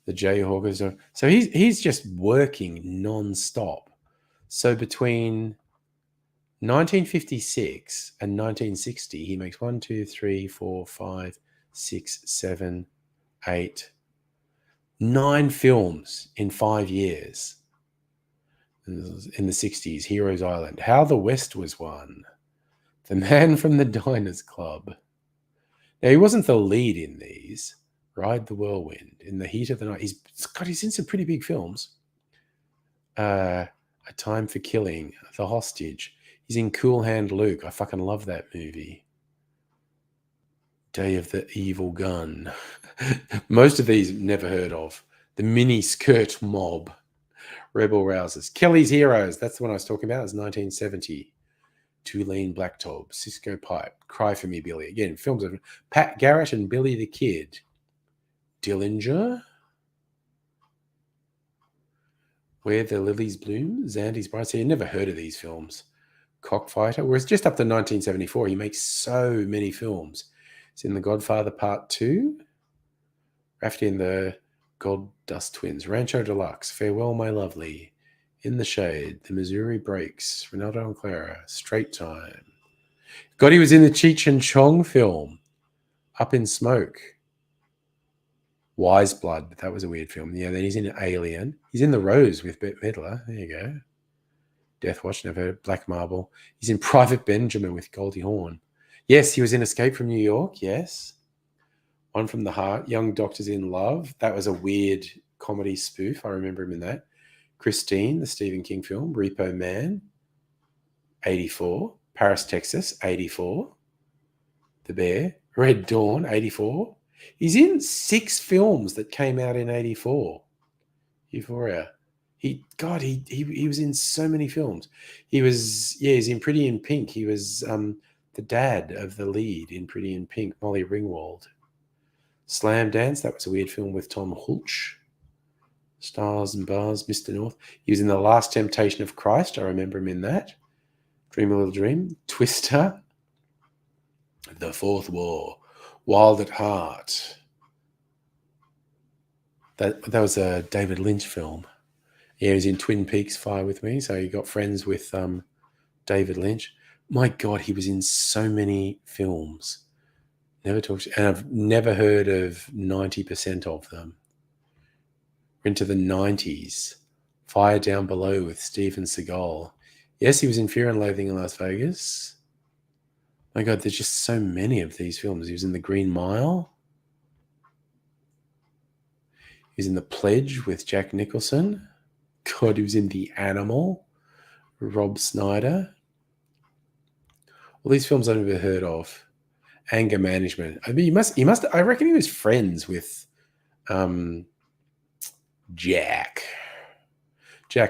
The Jayhawkers. So he's just working non-stop. So between 1956 and 1960, he makes 1, 2, 3, 4, 5, 6, 7, 8, 9 films in 5 years. In the 60s, Heroes Island, How the West Was Won, The Man from the Diners Club. Now, he wasn't the lead in these. Ride the Whirlwind, In the Heat of the Night. He's in some pretty big films. A Time for Killing, The Hostage. He's in Cool Hand Luke. I fucking love that movie. Day of the Evil Gun. Most of these never heard of. The Mini Skirt Mob. Rebel Rousers. Kelly's Heroes. That's the one I was talking about. It was 1970. Tulane Blacktop. Cisco Pipe. Cry for Me, Billy. Again, films of Pat Garrett and Billy the Kid. Dillinger. Where the Lilies Bloom. Zandy's Bride. So you never heard of these films. Cockfighter. Whereas just up to 1974, he makes so many films. It's in The Godfather Part 2. Rafferty and the Gold Dust Twins. Rancho Deluxe. Farewell, My Lovely. In the Shade. The Missouri Breaks. Ronaldo and Clara. Straight Time. God, he was in the Cheech and Chong film. Up in Smoke. Wise Blood. That was a weird film. Yeah, then he's in Alien. He's in The Rose with Bette Midler. There you go. Death Watch, never heard. Black Marble. He's in Private Benjamin with Goldie Hawn. Yes, he was in Escape from New York. Yes. One from the Heart. Young Doctors in Love. That was a weird comedy spoof. I remember him in that. Christine, the Stephen King film. Repo Man. 84. Paris, Texas. 84. The Bear. Red Dawn. 84. He's in 6 films that came out in 84. Euphoria. He was in so many films. He's in Pretty in Pink. He was the dad of the lead in Pretty in Pink, Molly Ringwald. Slam Dance, that was a weird film with Tom Hulce. Stars and Bars, Mr. North. He was in The Last Temptation of Christ. I remember him in that. Dream a Little Dream. Twister. The Fourth War. Wild at Heart. That was a David Lynch film. Yeah, he was in Twin Peaks Fire with Me, so he got friends with David Lynch. My God, he was in so many films. And I've never heard of 90% of them. Into the 90s. Fire Down Below with Steven Seagal. Yes, he was in Fear and Loathing in Las Vegas. My God, there's just so many of these films. He was in The Green Mile. He was in The Pledge with Jack Nicholson. God, he was in The Animal. Rob Snyder. All these films I've never heard of. Anger Management. I mean, I reckon he was friends with Jack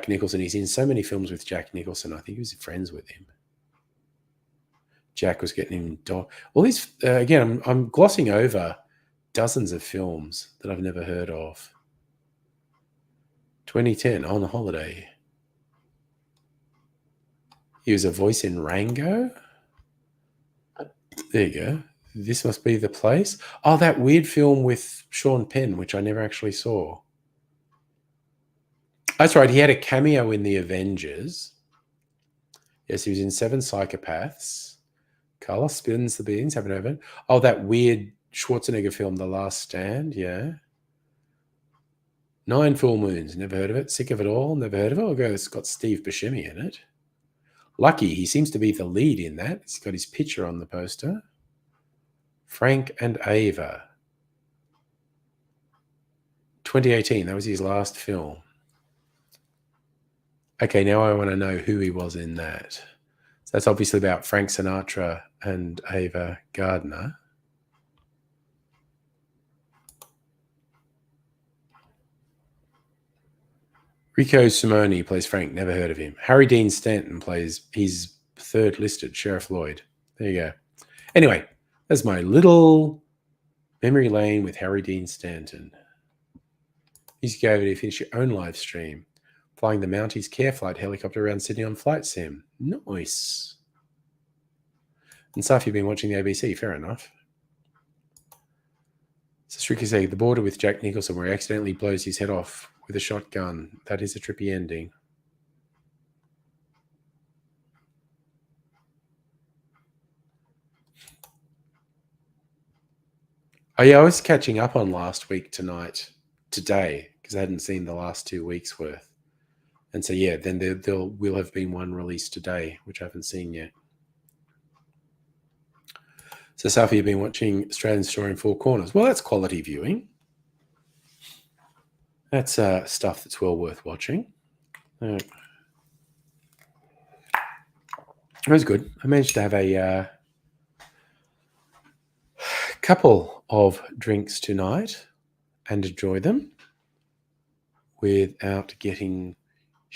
Nicholson. He's in so many films with Jack Nicholson. I think he was friends with him. Jack was getting him. All these again. I'm glossing over dozens of films that I've never heard of. 2010, On Holiday. He was a voice in Rango. There you go. This Must Be the Place. Oh, that weird film with Sean Penn, which I never actually saw. That's right. He had a cameo in The Avengers. Yes, he was in Seven Psychopaths. Carlos Spins the Beans. Haven't heard of it. Oh, that weird Schwarzenegger film, The Last Stand. Yeah. 9 Full Moons. Never heard of it. Sick of It All. Never heard of it. It's got Steve Buscemi in it. Lucky. He seems to be the lead in that. He's got his picture on the poster. Frank and Ava. 2018. That was his last film. Okay, now I want to know who he was in that. So that's obviously about Frank Sinatra and Ava Gardner. Rico Simone plays Frank. Never heard of him. Harry Dean Stanton plays his third listed, Sheriff Lloyd. There you go. Anyway, that's my little memory lane with Harry Dean Stanton. You should go over to finish your own live stream. Flying the Mounties Care Flight helicopter around Sydney on Flight Sim. Nice. And Saf, you've been watching the ABC. Fair enough. So Stricky saying The Border with Jack Nicholson, where he accidentally blows his head off with a shotgun. That is a trippy ending. Oh yeah, I was catching up on last week today, because I hadn't seen the last 2 weeks worth. And so, yeah, then there will have been one released today, which I haven't seen yet. So, Safi, you've been watching Australian Story in Four Corners. Well, that's quality viewing. That's stuff that's well worth watching. It was good. I managed to have a couple of drinks tonight and enjoy them without getting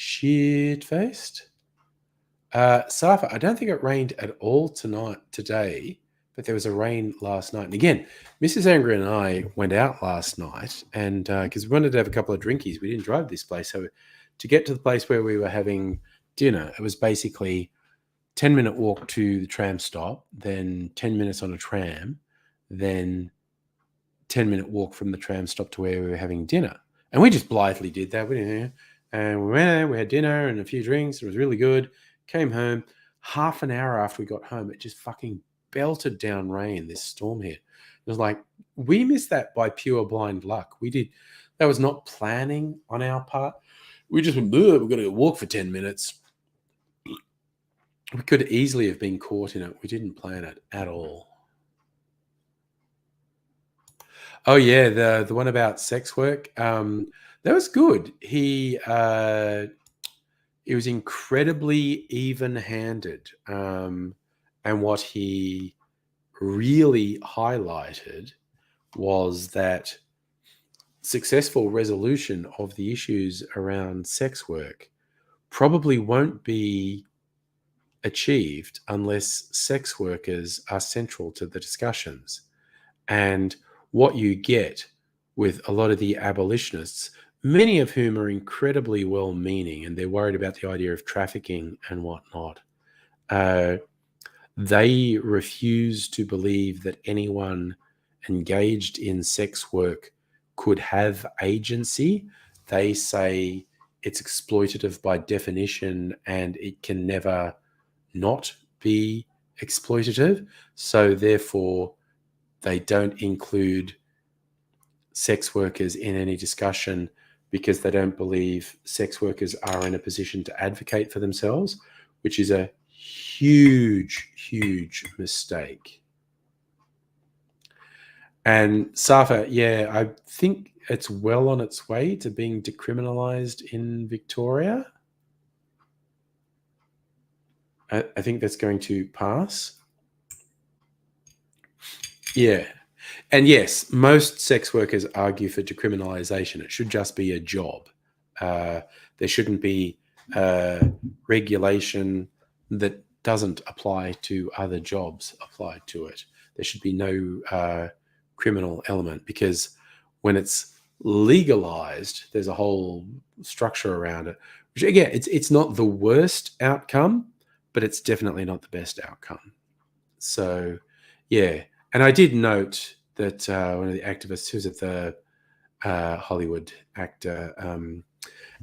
shit-faced. Safa, I don't think it rained at all today, but there was a rain last night. And again, Mrs. Angry and I went out last night, and because we wanted to have a couple of drinkies, we didn't drive this place. So to get to the place where we were having dinner, it was basically 10-minute walk to the tram stop, then 10 minutes on a tram, then 10-minute walk from the tram stop to where we were having dinner. And we just blithely did that. And we went there, we had dinner and a few drinks. It was really good. Came home. Half an hour after we got home, it just fucking belted down rain, this storm hit. It was like, we missed that by pure blind luck. That was not planning on our part. We just went, we're going to walk for 10 minutes. We could easily have been caught in it. We didn't plan it at all. Oh, yeah, the one about sex work. That was good. He was incredibly even-handed. And what he really highlighted was that successful resolution of the issues around sex work probably won't be achieved unless sex workers are central to the discussions. And what you get with a lot of the abolitionists, many of whom are incredibly well-meaning, and they're worried about the idea of trafficking and whatnot, they refuse to believe that anyone engaged in sex work could have agency. They say it's exploitative by definition and it can never not be exploitative. So therefore, they don't include sex workers in any discussion because they don't believe sex workers are in a position to advocate for themselves, which is a huge, huge mistake. And Safa, yeah, I think it's well on its way to being decriminalized in Victoria. I think that's going to pass. Yeah. And yes, most sex workers argue for decriminalization. It should just be a job. There shouldn't be regulation that doesn't apply to other jobs applied to it. There should be no criminal element, because when it's legalized, there's a whole structure around it, which again, it's not the worst outcome, but it's definitely not the best outcome. So yeah, and I did note that one of the activists, who's at the Hollywood actor,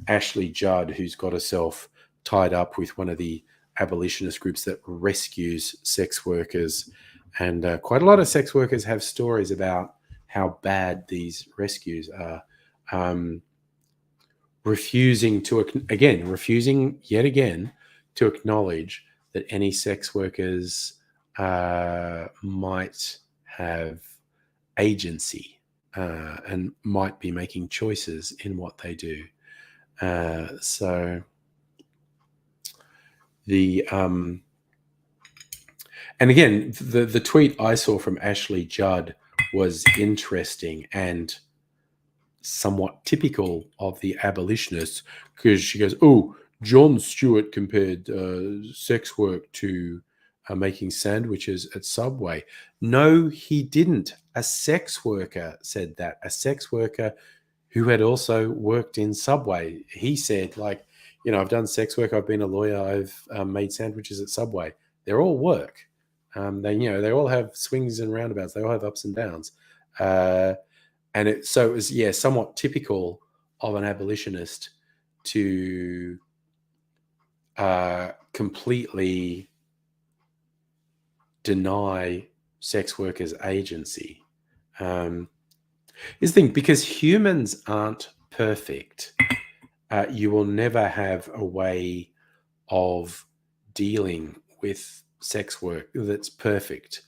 Ashley Judd, who's got herself tied up with one of the abolitionist groups that rescues sex workers, and quite a lot of sex workers have stories about how bad these rescues are. Refusing yet again to acknowledge that any sex workers might have agency and might be making choices in what they do. So the and again, the tweet I saw from Ashley Judd was interesting and somewhat typical of the abolitionists, because she goes, "Oh, Jon Stewart compared sex work to making sandwiches at Subway." No, he didn't. A sex worker said that. A sex worker who had also worked in Subway. He said, like, I've done sex work. I've been a lawyer. I've made sandwiches at Subway. They're all work. They all have swings and roundabouts. They all have ups and downs. And it was somewhat typical of an abolitionist to completely deny sex workers agency. Is the thing, because humans aren't perfect. You will never have a way of dealing with sex work that's perfect,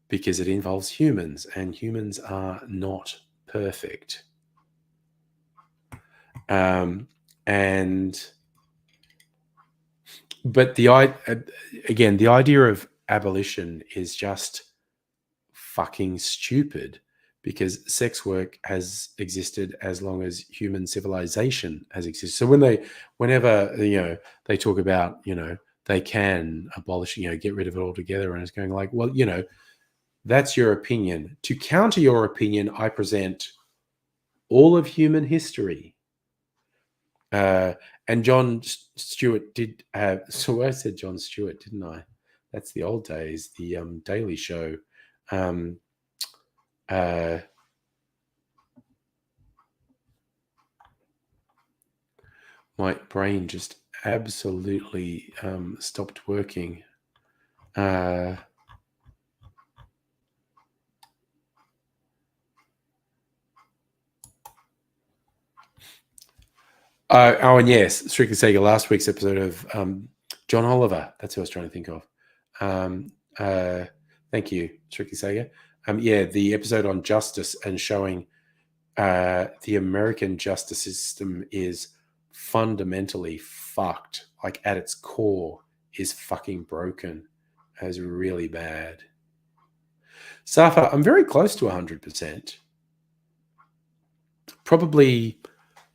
because it involves humans, and humans are not perfect. But the idea of abolition is just fucking stupid, because sex work has existed as long as human civilization has existed. So whenever they talk about, they can abolish, get rid of it altogether, and it's going like, well, that's your opinion. To counter your opinion, I present all of human history. And Jon Stewart did have, so I said Jon Stewart, didn't I? That's the old days, the Daily Show. My brain just absolutely stopped working. And yes, Strictly Sega, last week's episode of John Oliver. That's who I was trying to think of. Thank you, Strictly Sega. The episode on justice and showing the American justice system is fundamentally fucked. Like, at its core is fucking broken. It's really bad. Safa, I'm very close to 100%. Probably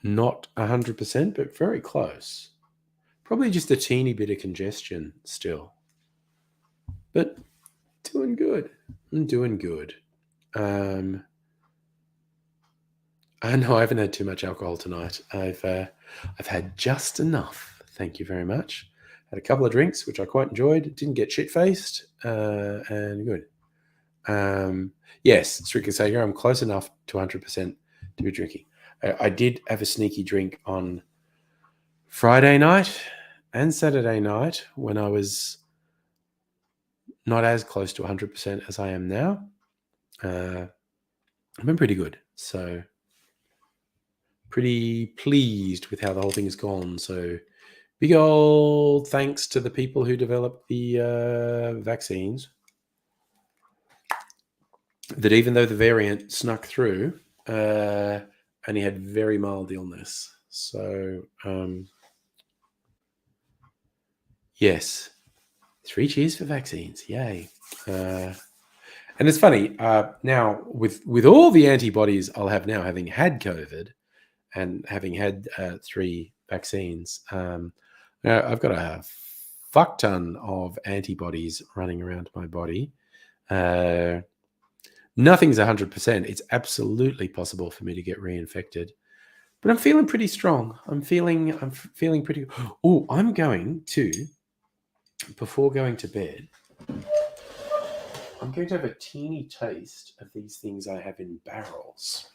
not 100%, but very close. Probably just a teeny bit of congestion still. But doing good. I'm doing good. I know I haven't had too much alcohol tonight. I've had just enough. Thank you very much. Had a couple of drinks, which I quite enjoyed. Didn't get shit-faced, and good. Yes, Strictly Sega, I'm close enough to 100% to be drinking. I did have a sneaky drink on Friday night and Saturday night when I was not as close to 100% as I am now. I've been pretty good. So pretty pleased with how the whole thing has gone. So big old thanks to the people who developed the vaccines, that even though the variant snuck through, only had very mild illness. So, yes, 3 cheers for vaccines. Yay. And it's funny, now with all the antibodies I'll have now, having had COVID and having had 3 vaccines, I've got a fuck ton of antibodies running around my body. Nothing's 100%. It's absolutely possible for me to get reinfected, but I'm feeling pretty strong. I'm feeling pretty. Oh, I'm going to, before going to bed, I'm going to have a teeny taste of these things I have in barrels.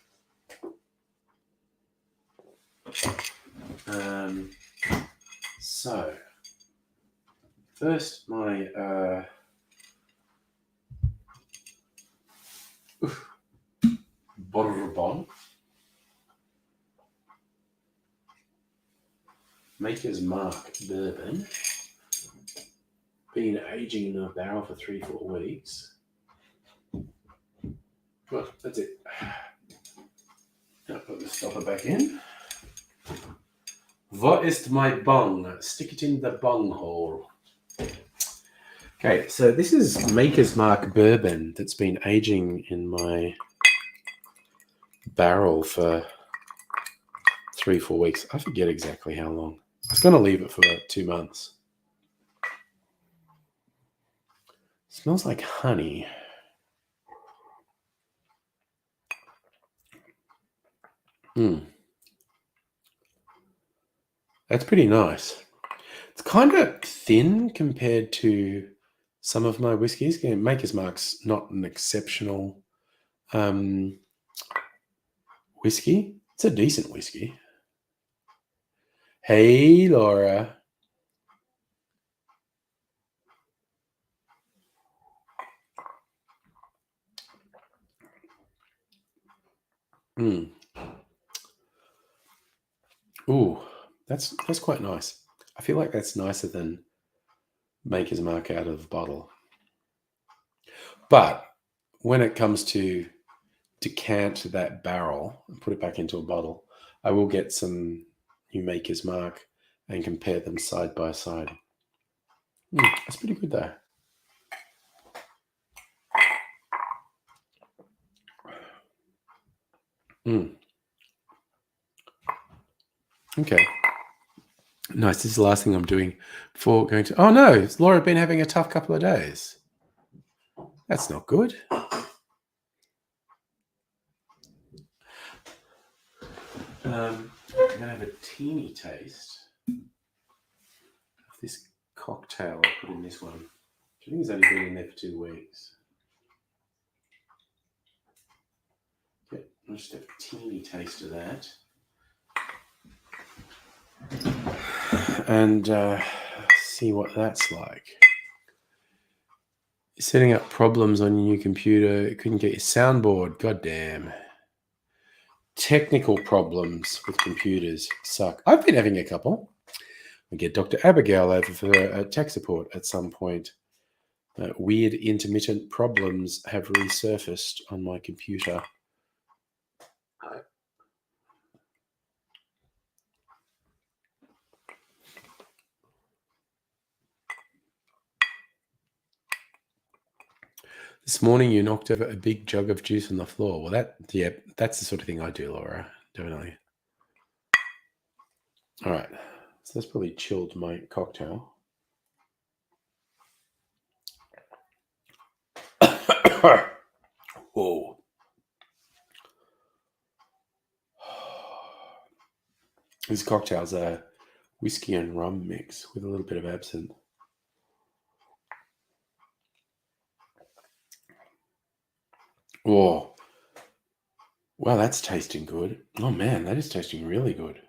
So, first my Bourbon, Maker's Mark bourbon, been aging in a barrel for 3-4 weeks. Well, that's it. I'll put the stopper back in. What is my bung? Stick it in the bung hole. Okay, so this is Maker's Mark bourbon that's been aging in my barrel for 3-4 weeks. I forget exactly how long. I was going to leave it for 2 months. Smells like honey. That's pretty nice. It's kind of thin compared to some of my whiskies. Maker's Mark's not an exceptional whiskey. It's a decent whiskey. Hey, Laura. Ooh, that's quite nice. I feel like that's nicer than Maker's Mark out of the bottle. But when it comes to decant that barrel and put it back into a bottle, I will get some new Maker's Mark and compare them side by side. That's pretty good though. Okay. Nice. This is the last thing I'm doing before going to... Oh no, has Laura been having a tough couple of days? That's not good. I'm going to have a teeny taste of this cocktail I put in this one. I think it's only been in there for 2 weeks. Okay, I'll just have a teeny taste of that. And see what that's like. You're setting up problems on your new computer. You couldn't get your soundboard. God damn. Technical problems with computers suck. I've been having a couple. I get Dr. Abigail over for tech support at some point. Weird intermittent problems have resurfaced on my computer. This morning you knocked over a big jug of juice on the floor. Well, that's the sort of thing I do, Laura. Definitely. All right. So that's probably chilled my cocktail. Whoa. These cocktails are whiskey and rum mix with a little bit of absinthe. Oh, wow, that's tasting good. Oh man, that is tasting really good.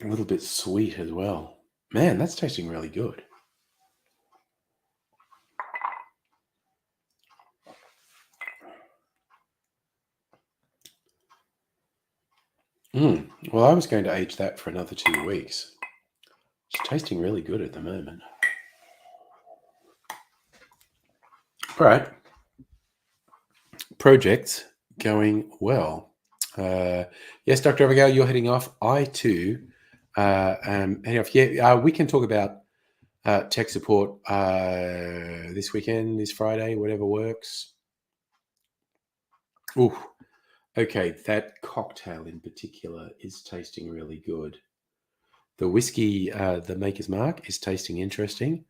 A little bit sweet as well. Man, that's tasting really good. Well, I was going to age that for another 2 weeks. It's tasting really good at the moment. All right. Projects going well. Yes, Dr. Abigail, you're heading off. I too am heading off. Yeah, we can talk about tech support this weekend, this Friday, whatever works. Ooh, okay, that cocktail in particular is tasting really good. The whiskey, the Maker's Mark, is tasting interesting.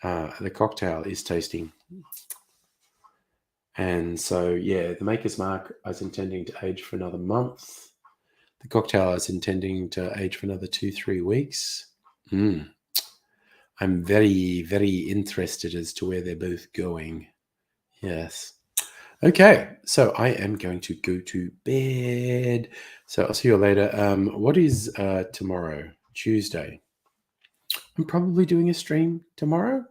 The cocktail is tasting. And so, yeah, the Maker's Mark I was intending to age for another month. The cocktail I was intending to age for another 2-3 weeks. I'm very, very interested as to where they're both going. Yes. Okay, so I am going to go to bed. So I'll see you later. What is tomorrow? Tuesday. I'm probably doing a stream tomorrow.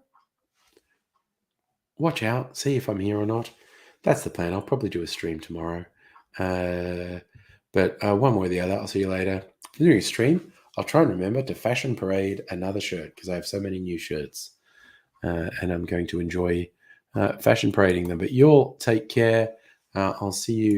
Watch out, see if I'm here or not. That's the plan. I'll probably do a stream tomorrow. But one way or the other, I'll see you later. If I'm doing a stream, I'll try and remember to fashion parade another shirt because I have so many new shirts. And I'm going to enjoy fashion parading them. But you'll take care. I'll see you